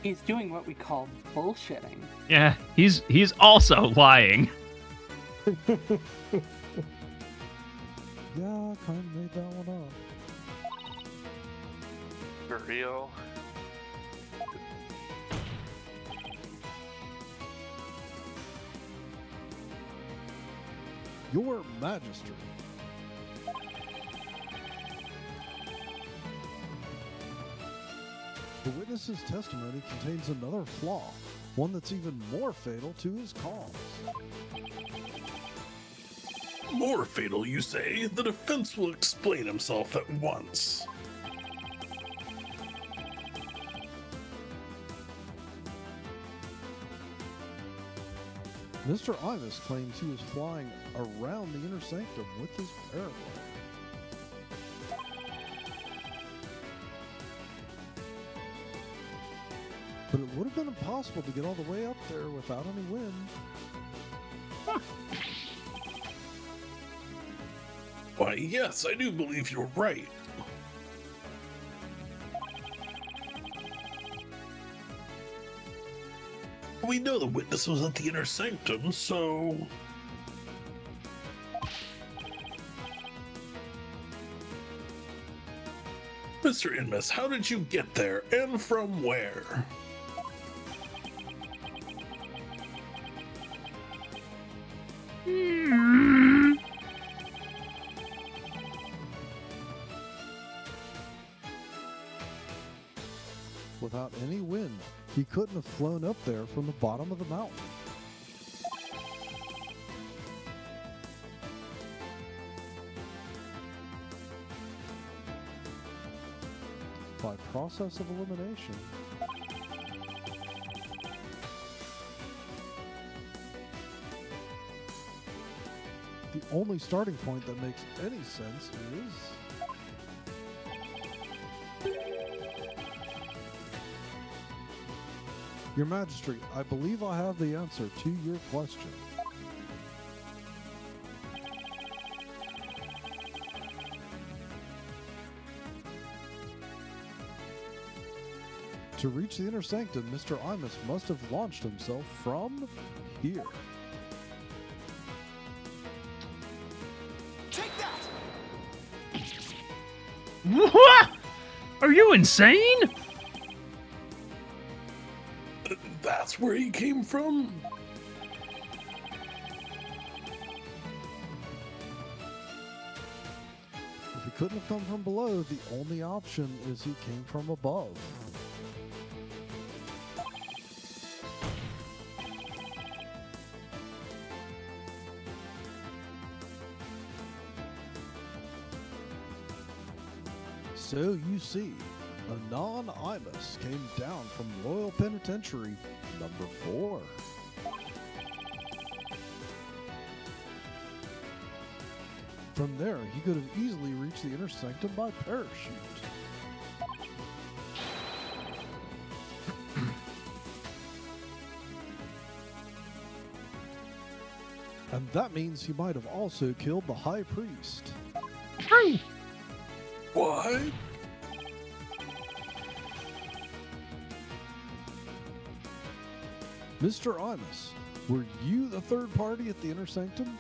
He's doing what we call bullshitting. Yeah, he's also lying. Yeah, I kind of made that one up. For real? Your Majesty. The witness's testimony contains another flaw, one that's even more fatal to his cause. More fatal, you say? The defense will explain himself at once. Mr. Imus claims he was flying around the inner sanctum with his paraglide. But it would have been impossible to get all the way up there without any wind. Why, yes, I do believe you're right. We know the witness was at the inner sanctum, so... Mr. Inmus, how did you get there, and from where? without any wind. He couldn't have flown up there from the bottom of the mountain. By process of elimination, the only starting point that makes any sense is Your Majesty, I believe I have the answer to your question. To reach the inner sanctum, Mr. Imus must have launched himself from here. Take that! What? Are you insane? That's where he came from? If he couldn't have come from below, the only option is he came from above. So you see, Anon Imus came down from Royal Penitentiary number 4. From there, he could have easily reached the inner sanctum by parachute. And that means he might have also killed the High Priest. True. What? Mr. Imus, were you the third party at the inner sanctum?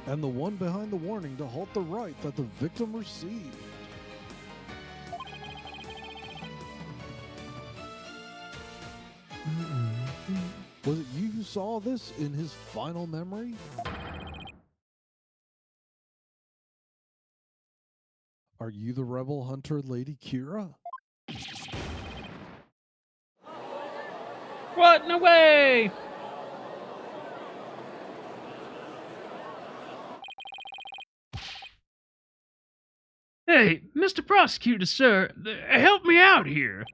And the one behind the warning to halt the right that the victim received. Was it you who saw this in his final memory? Are you the rebel hunter, Lady Kira? What? No way! Hey, Mr. Prosecutor, sir, help me out here.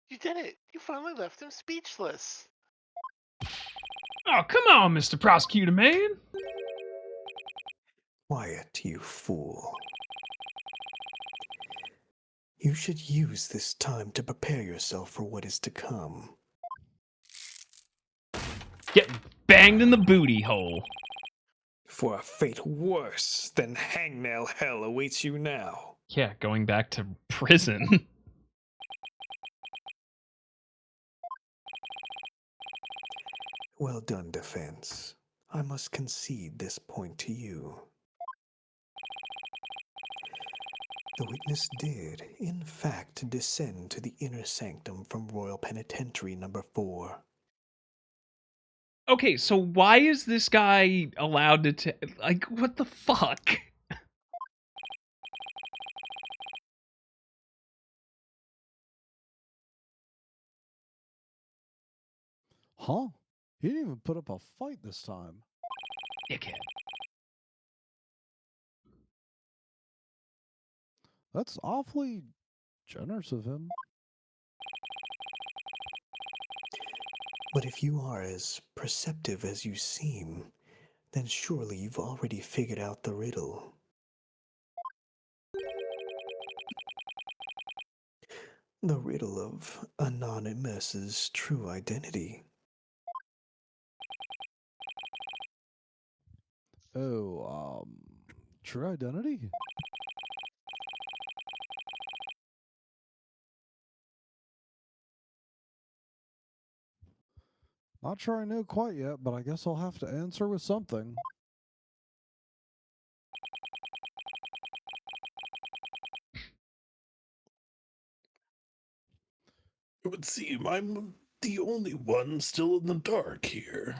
You did it! You finally left him speechless. Oh, come on, Mr. Prosecutor, man. Quiet, you fool. You should use this time to prepare yourself for what is to come. Get banged in the booty hole. For a fate worse than hangnail hell awaits you now. Yeah, going back to prison. Well done, defense. I must concede this point to you. The witness did, in fact, descend to the inner sanctum from Royal Penitentiary number 4. Okay, so why is this guy allowed to like, what the fuck? Huh? He didn't even put up a fight this time. Dickhead. That's awfully generous of him. But if you are as perceptive as you seem, then surely you've already figured out the riddle. The riddle of Anonymous's true identity. Oh, true identity? Not sure I know quite yet, but I guess I'll have to answer with something. It would seem I'm the only one still in the dark here.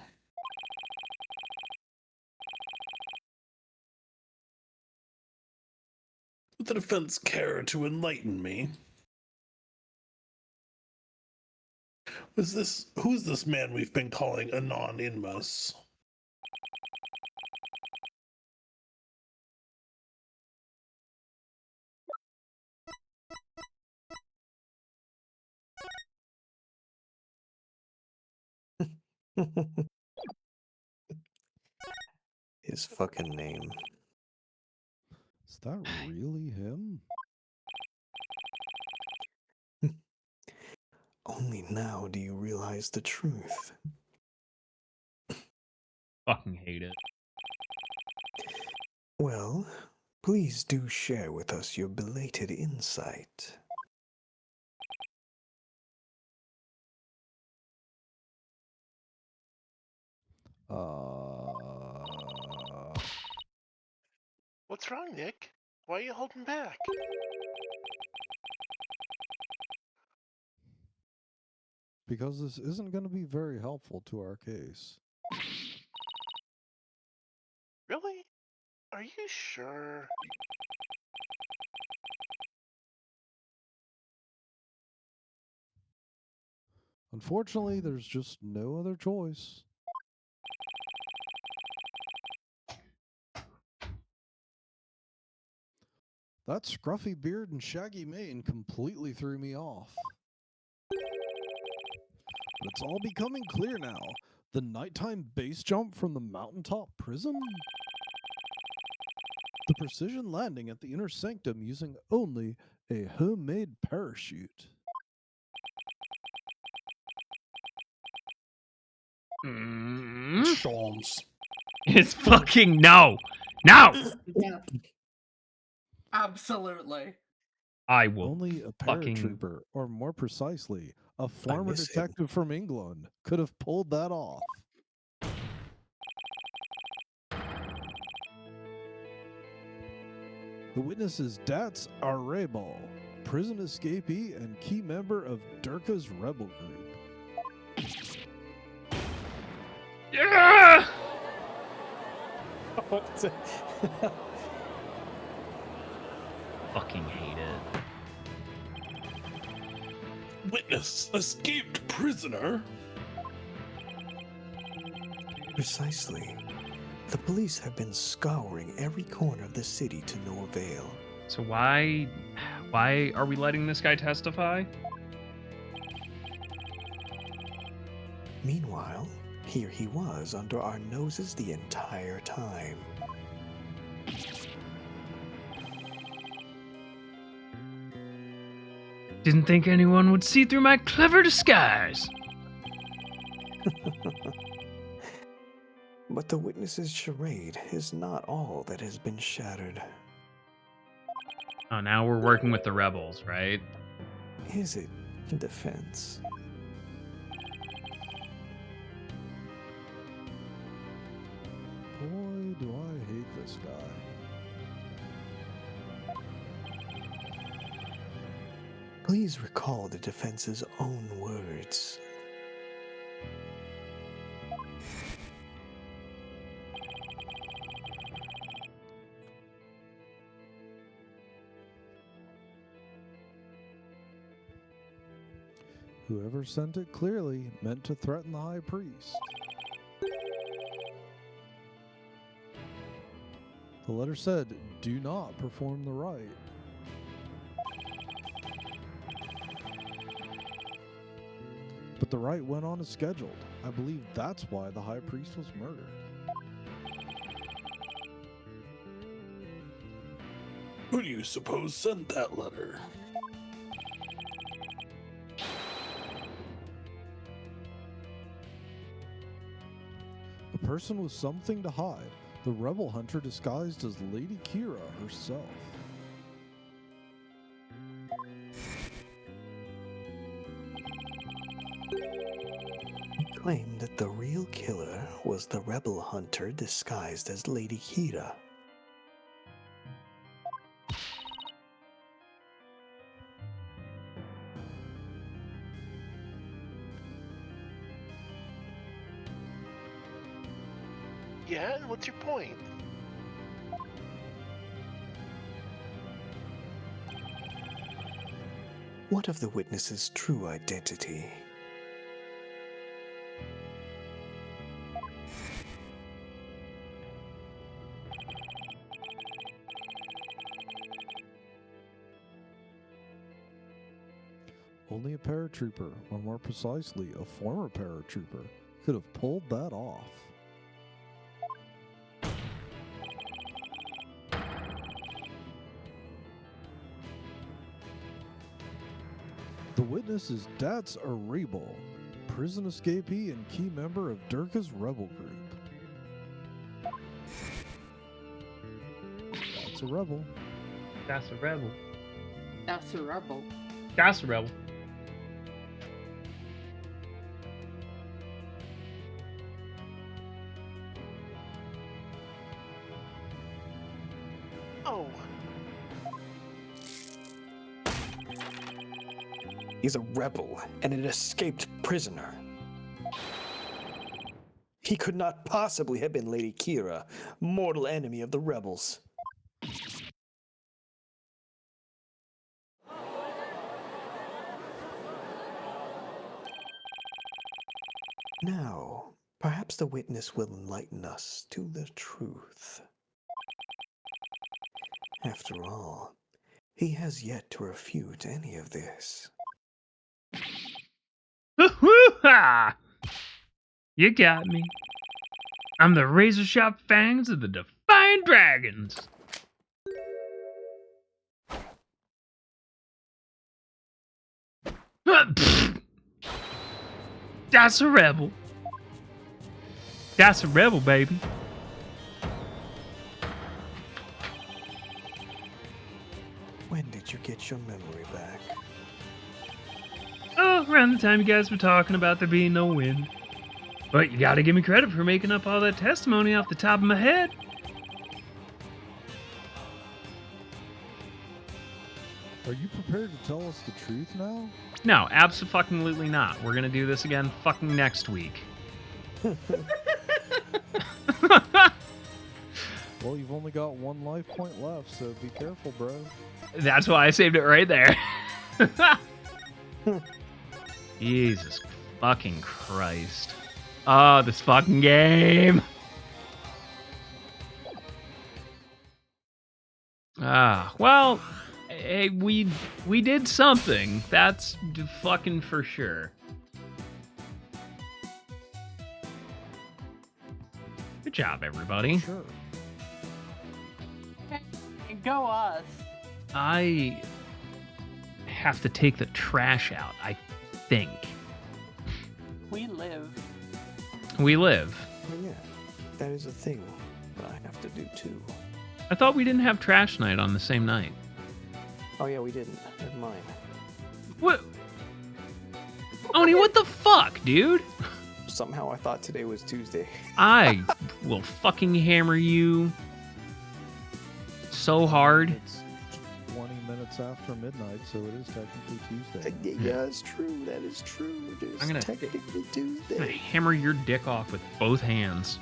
Would the defense care to enlighten me? Who is this man we've been calling Anon Inmus? His fucking name. Is that really him? Only now do you realize the truth. Fucking hate it. Well, please do share with us your belated insight. What's wrong, Nick? Why are you holding back? Because this isn't going to be very helpful to our case. Really? Are you sure? Unfortunately, there's just no other choice. That scruffy beard and shaggy mane completely threw me off. But it's all becoming clear now. The nighttime base jump from the mountaintop prison? The precision landing at the inner sanctum using only a homemade parachute. Shawms. It's fucking no! No! Yeah. Absolutely. I will Only a fucking... paratrooper, or more precisely, a former miss him. detective from England, could have pulled that off. The witness is Dats Arrebal, prison escapee and key member of Durka's rebel group. Yeah! Fucking hate it. Witness, escaped prisoner. Precisely. The police have been scouring every corner of the city to no avail. So why are we letting this guy testify? Meanwhile, here he was under our noses the entire time. Didn't think anyone would see through my clever disguise. But the witness's charade is not all that has been shattered. Oh, now we're working with the rebels, right? Is it, defense? Boy, do I hate this guy. Please recall the defense's own words. Whoever sent it clearly meant to threaten the high priest. The letter said, "Do not perform the rite." But the rite went on as scheduled. I believe that's why the high priest was murdered. Who do you suppose sent that letter? A person with something to hide. The rebel hunter disguised as Lady Kira herself. He claimed that the real killer was the rebel hunter disguised as Lady Kira. man? What's your point? What of the witness's true identity? Only a paratrooper, or more precisely, a former paratrooper, could have pulled that off. The witness is Dats Arable, prison escapee and key member of Durka's rebel group. That's a rebel. That's a rebel. That's a rebel. That's a rebel. Oh, He's a rebel and an escaped prisoner. He could not possibly have been Lady Kira, mortal enemy of the rebels. Now, perhaps the witness will enlighten us to the truth. After all, he has yet to refute any of this. Woo-hoo-ha! You got me. I'm the razor sharp fangs of the Defiant Dragons. That's a rebel. That's a rebel, baby. When did you get your memory back? Oh, around the time you guys were talking about there being no wind. But you gotta give me credit for making up all that testimony off the top of my head. Are you prepared to tell us the truth now? No, abso-fucking-lutely not. We're gonna do this again fucking next week. Well, you've only got one life point left, so be careful, bro. That's why I saved it right there. Jesus fucking Christ. Oh, this fucking game. Well, hey, we did something. That's fucking for sure. Good job, everybody. Sure. Go us. I have to take the trash out, I think. We live. We live. Oh, yeah, that is a thing that I have to do too. I thought we didn't have trash night on the same night. Oh, yeah, we didn't. Never mind. What? Oni, what the fuck, dude? Somehow I thought today was Tuesday. I will fucking hammer you so hard. It's 20 minutes after midnight, so it is technically Tuesday. Yeah, it's true. That is true. It is I'm gonna- technically I'm gonna Tuesday. hammer your dick off with both hands.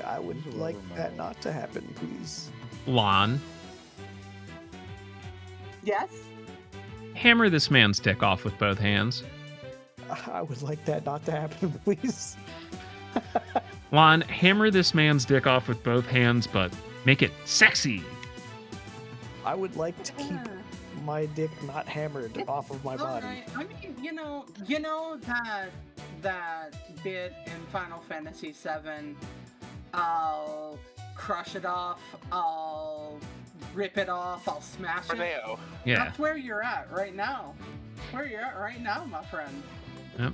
I would These are like rubber that metal. not to happen, please. Lon, Yes? hammer this man's dick off with both hands. I would like that not to happen, please. Lon, hammer this man's dick off with both hands, but make it sexy. I would like to keep my dick not hammered off of my body. Alright, I mean, you know that bit in Final Fantasy VII. I'll crush it off. I'll rip it off. I'll smash it. Reneo. Yeah. That's where you're at right now. Where you're at right now, my friend. Yep.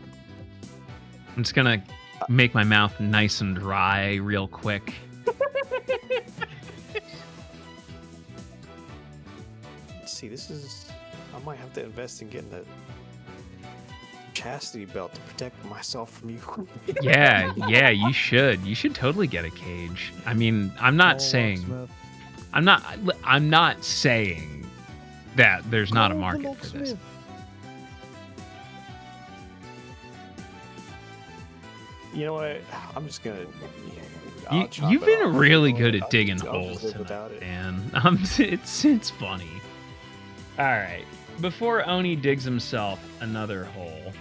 I'm just gonna make my mouth nice and dry real quick. See, this is. I might have to invest in getting a chastity belt to protect myself from you. Yeah, you should. You should totally get a cage. I mean, I'm not saying I'm not saying that there's not a market for this. You know what? I'm just gonna. I'll chop You've it been off. really You know good what? at digging I'll holes just live tonight, without it. man. It's funny. All right. Before Oni digs himself another hole,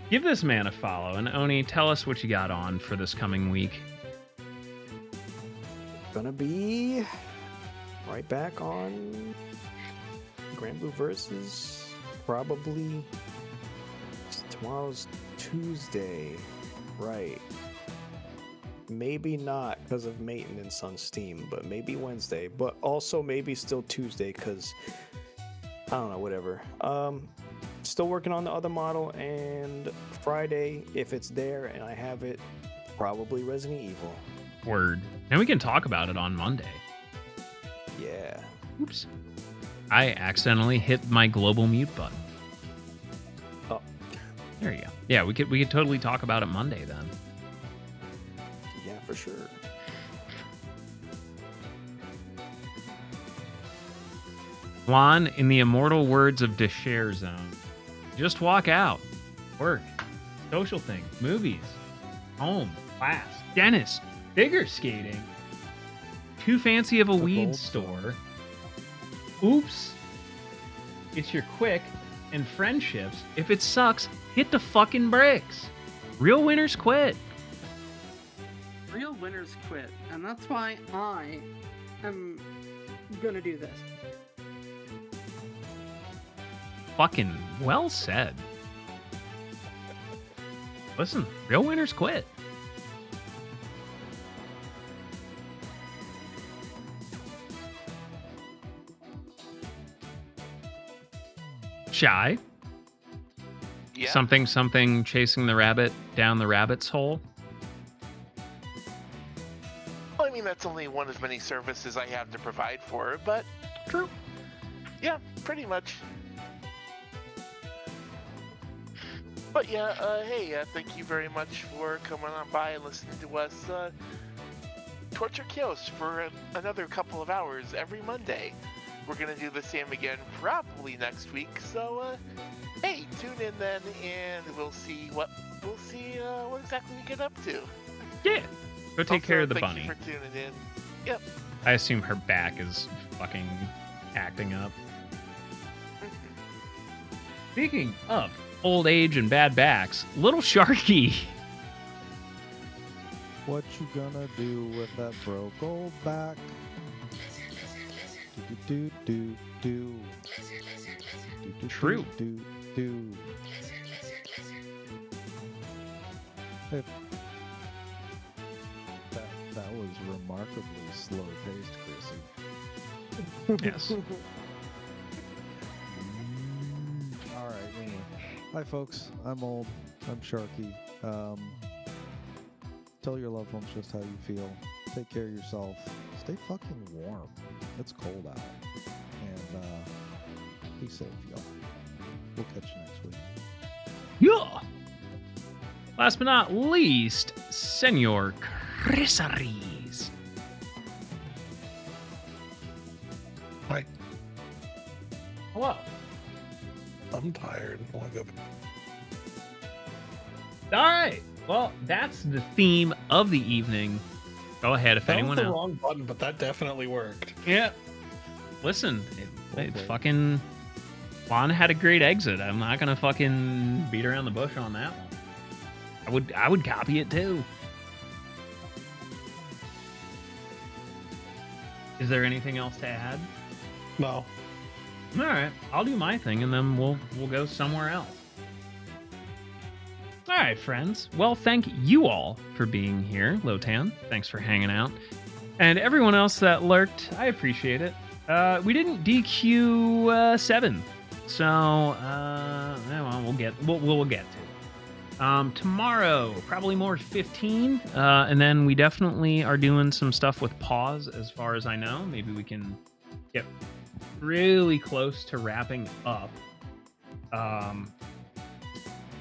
give this man a follow. And Oni, tell us what you got on for this coming week. Gonna be right back on Grand Blue Versus. Probably tomorrow's Tuesday, right? Maybe not because of maintenance on Steam, but maybe Wednesday. But also maybe still Tuesday because I don't know, whatever. Still working on the other model, and Friday, if it's there and I have it, probably Resident Evil. Word. And we can talk about it on Monday. Yeah. Oops. I accidentally hit my global mute button. Oh. There you go. Yeah, we could totally talk about it Monday then. Yeah, for sure. Juan, in the immortal words of Deshare Zone, just walk out. Work. Social thing. Movies. Home. Class. Dentist. Figure skating. Too fancy of a weed gold store. Oops. It's your quick and friendships. If it sucks, hit the fucking bricks. Real winners quit. Real winners quit, and that's why I am gonna do this. Fucking well said. Listen, real winners quit. Shy. Yeah. Something chasing the rabbit down the rabbit's hole. Well, I mean, that's only one of many services I have to provide for it, but True. yeah, pretty much. But yeah, hey, thank you very much for coming on by and listening to us torture Chaos for another couple of hours every Monday. We're gonna do the same again probably next week, so hey, tune in then, and we'll see what exactly we get up to. Yeah. Go take care of the thank bunny. you for tuning in. Yep. I assume her back is fucking acting up. Speaking of old age and bad backs, Little Sharky. What you gonna do with that broke old back? Do do do do. True. Do do. If that was remarkably slow paced, Chrissy. Yes. All right. Anyway. Hi, folks. I'm old. I'm Sharky. Tell your loved ones just how you feel. Take care of yourself. Stay fucking warm. It's cold out. And be safe, y'all. We'll catch you next week. Yeah. Last but not least, Senor Crisaries. Hi. Hello. I'm tired. I want to go. All right. Well, that's the theme of the evening. Go ahead if That was anyone the else. wrong button, but that definitely worked. Yeah. Listen, it Okay. fucking Juan had a great exit. I'm not gonna fucking beat around the bush on that one. I would copy it too. Is there anything else to add? No. All right, I'll do my thing and then we'll go somewhere else. All right, friends. Well, thank you all for being here. Lotan, thanks for hanging out. And everyone else that lurked, I appreciate it. We didn't DQ 7, so well, we'll get to it. Tomorrow, probably more 15, and then we definitely are doing some stuff with pause, as far as I know. Maybe we can get really close to wrapping up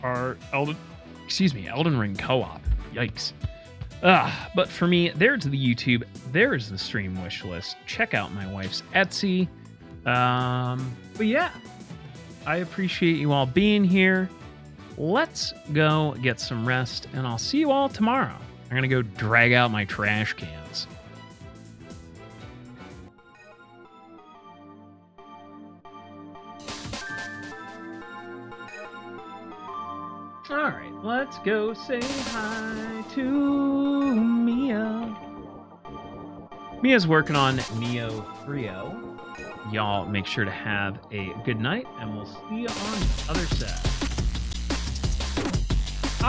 our Elden Ring co-op. Yikes. But for me, there's the YouTube, there's the stream wish list. Check out my wife's Etsy. But yeah, I appreciate you all being here. let's go get some rest, and I'll see you all tomorrow. I'm going to go drag out my trash cans. All right, let's go say hi to Mia. Mia's working on Neo 3.0. Y'all make sure to have a good night, and we'll see you on the other side.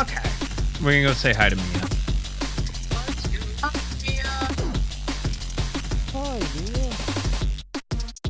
Okay, we're gonna go say hi to Mia.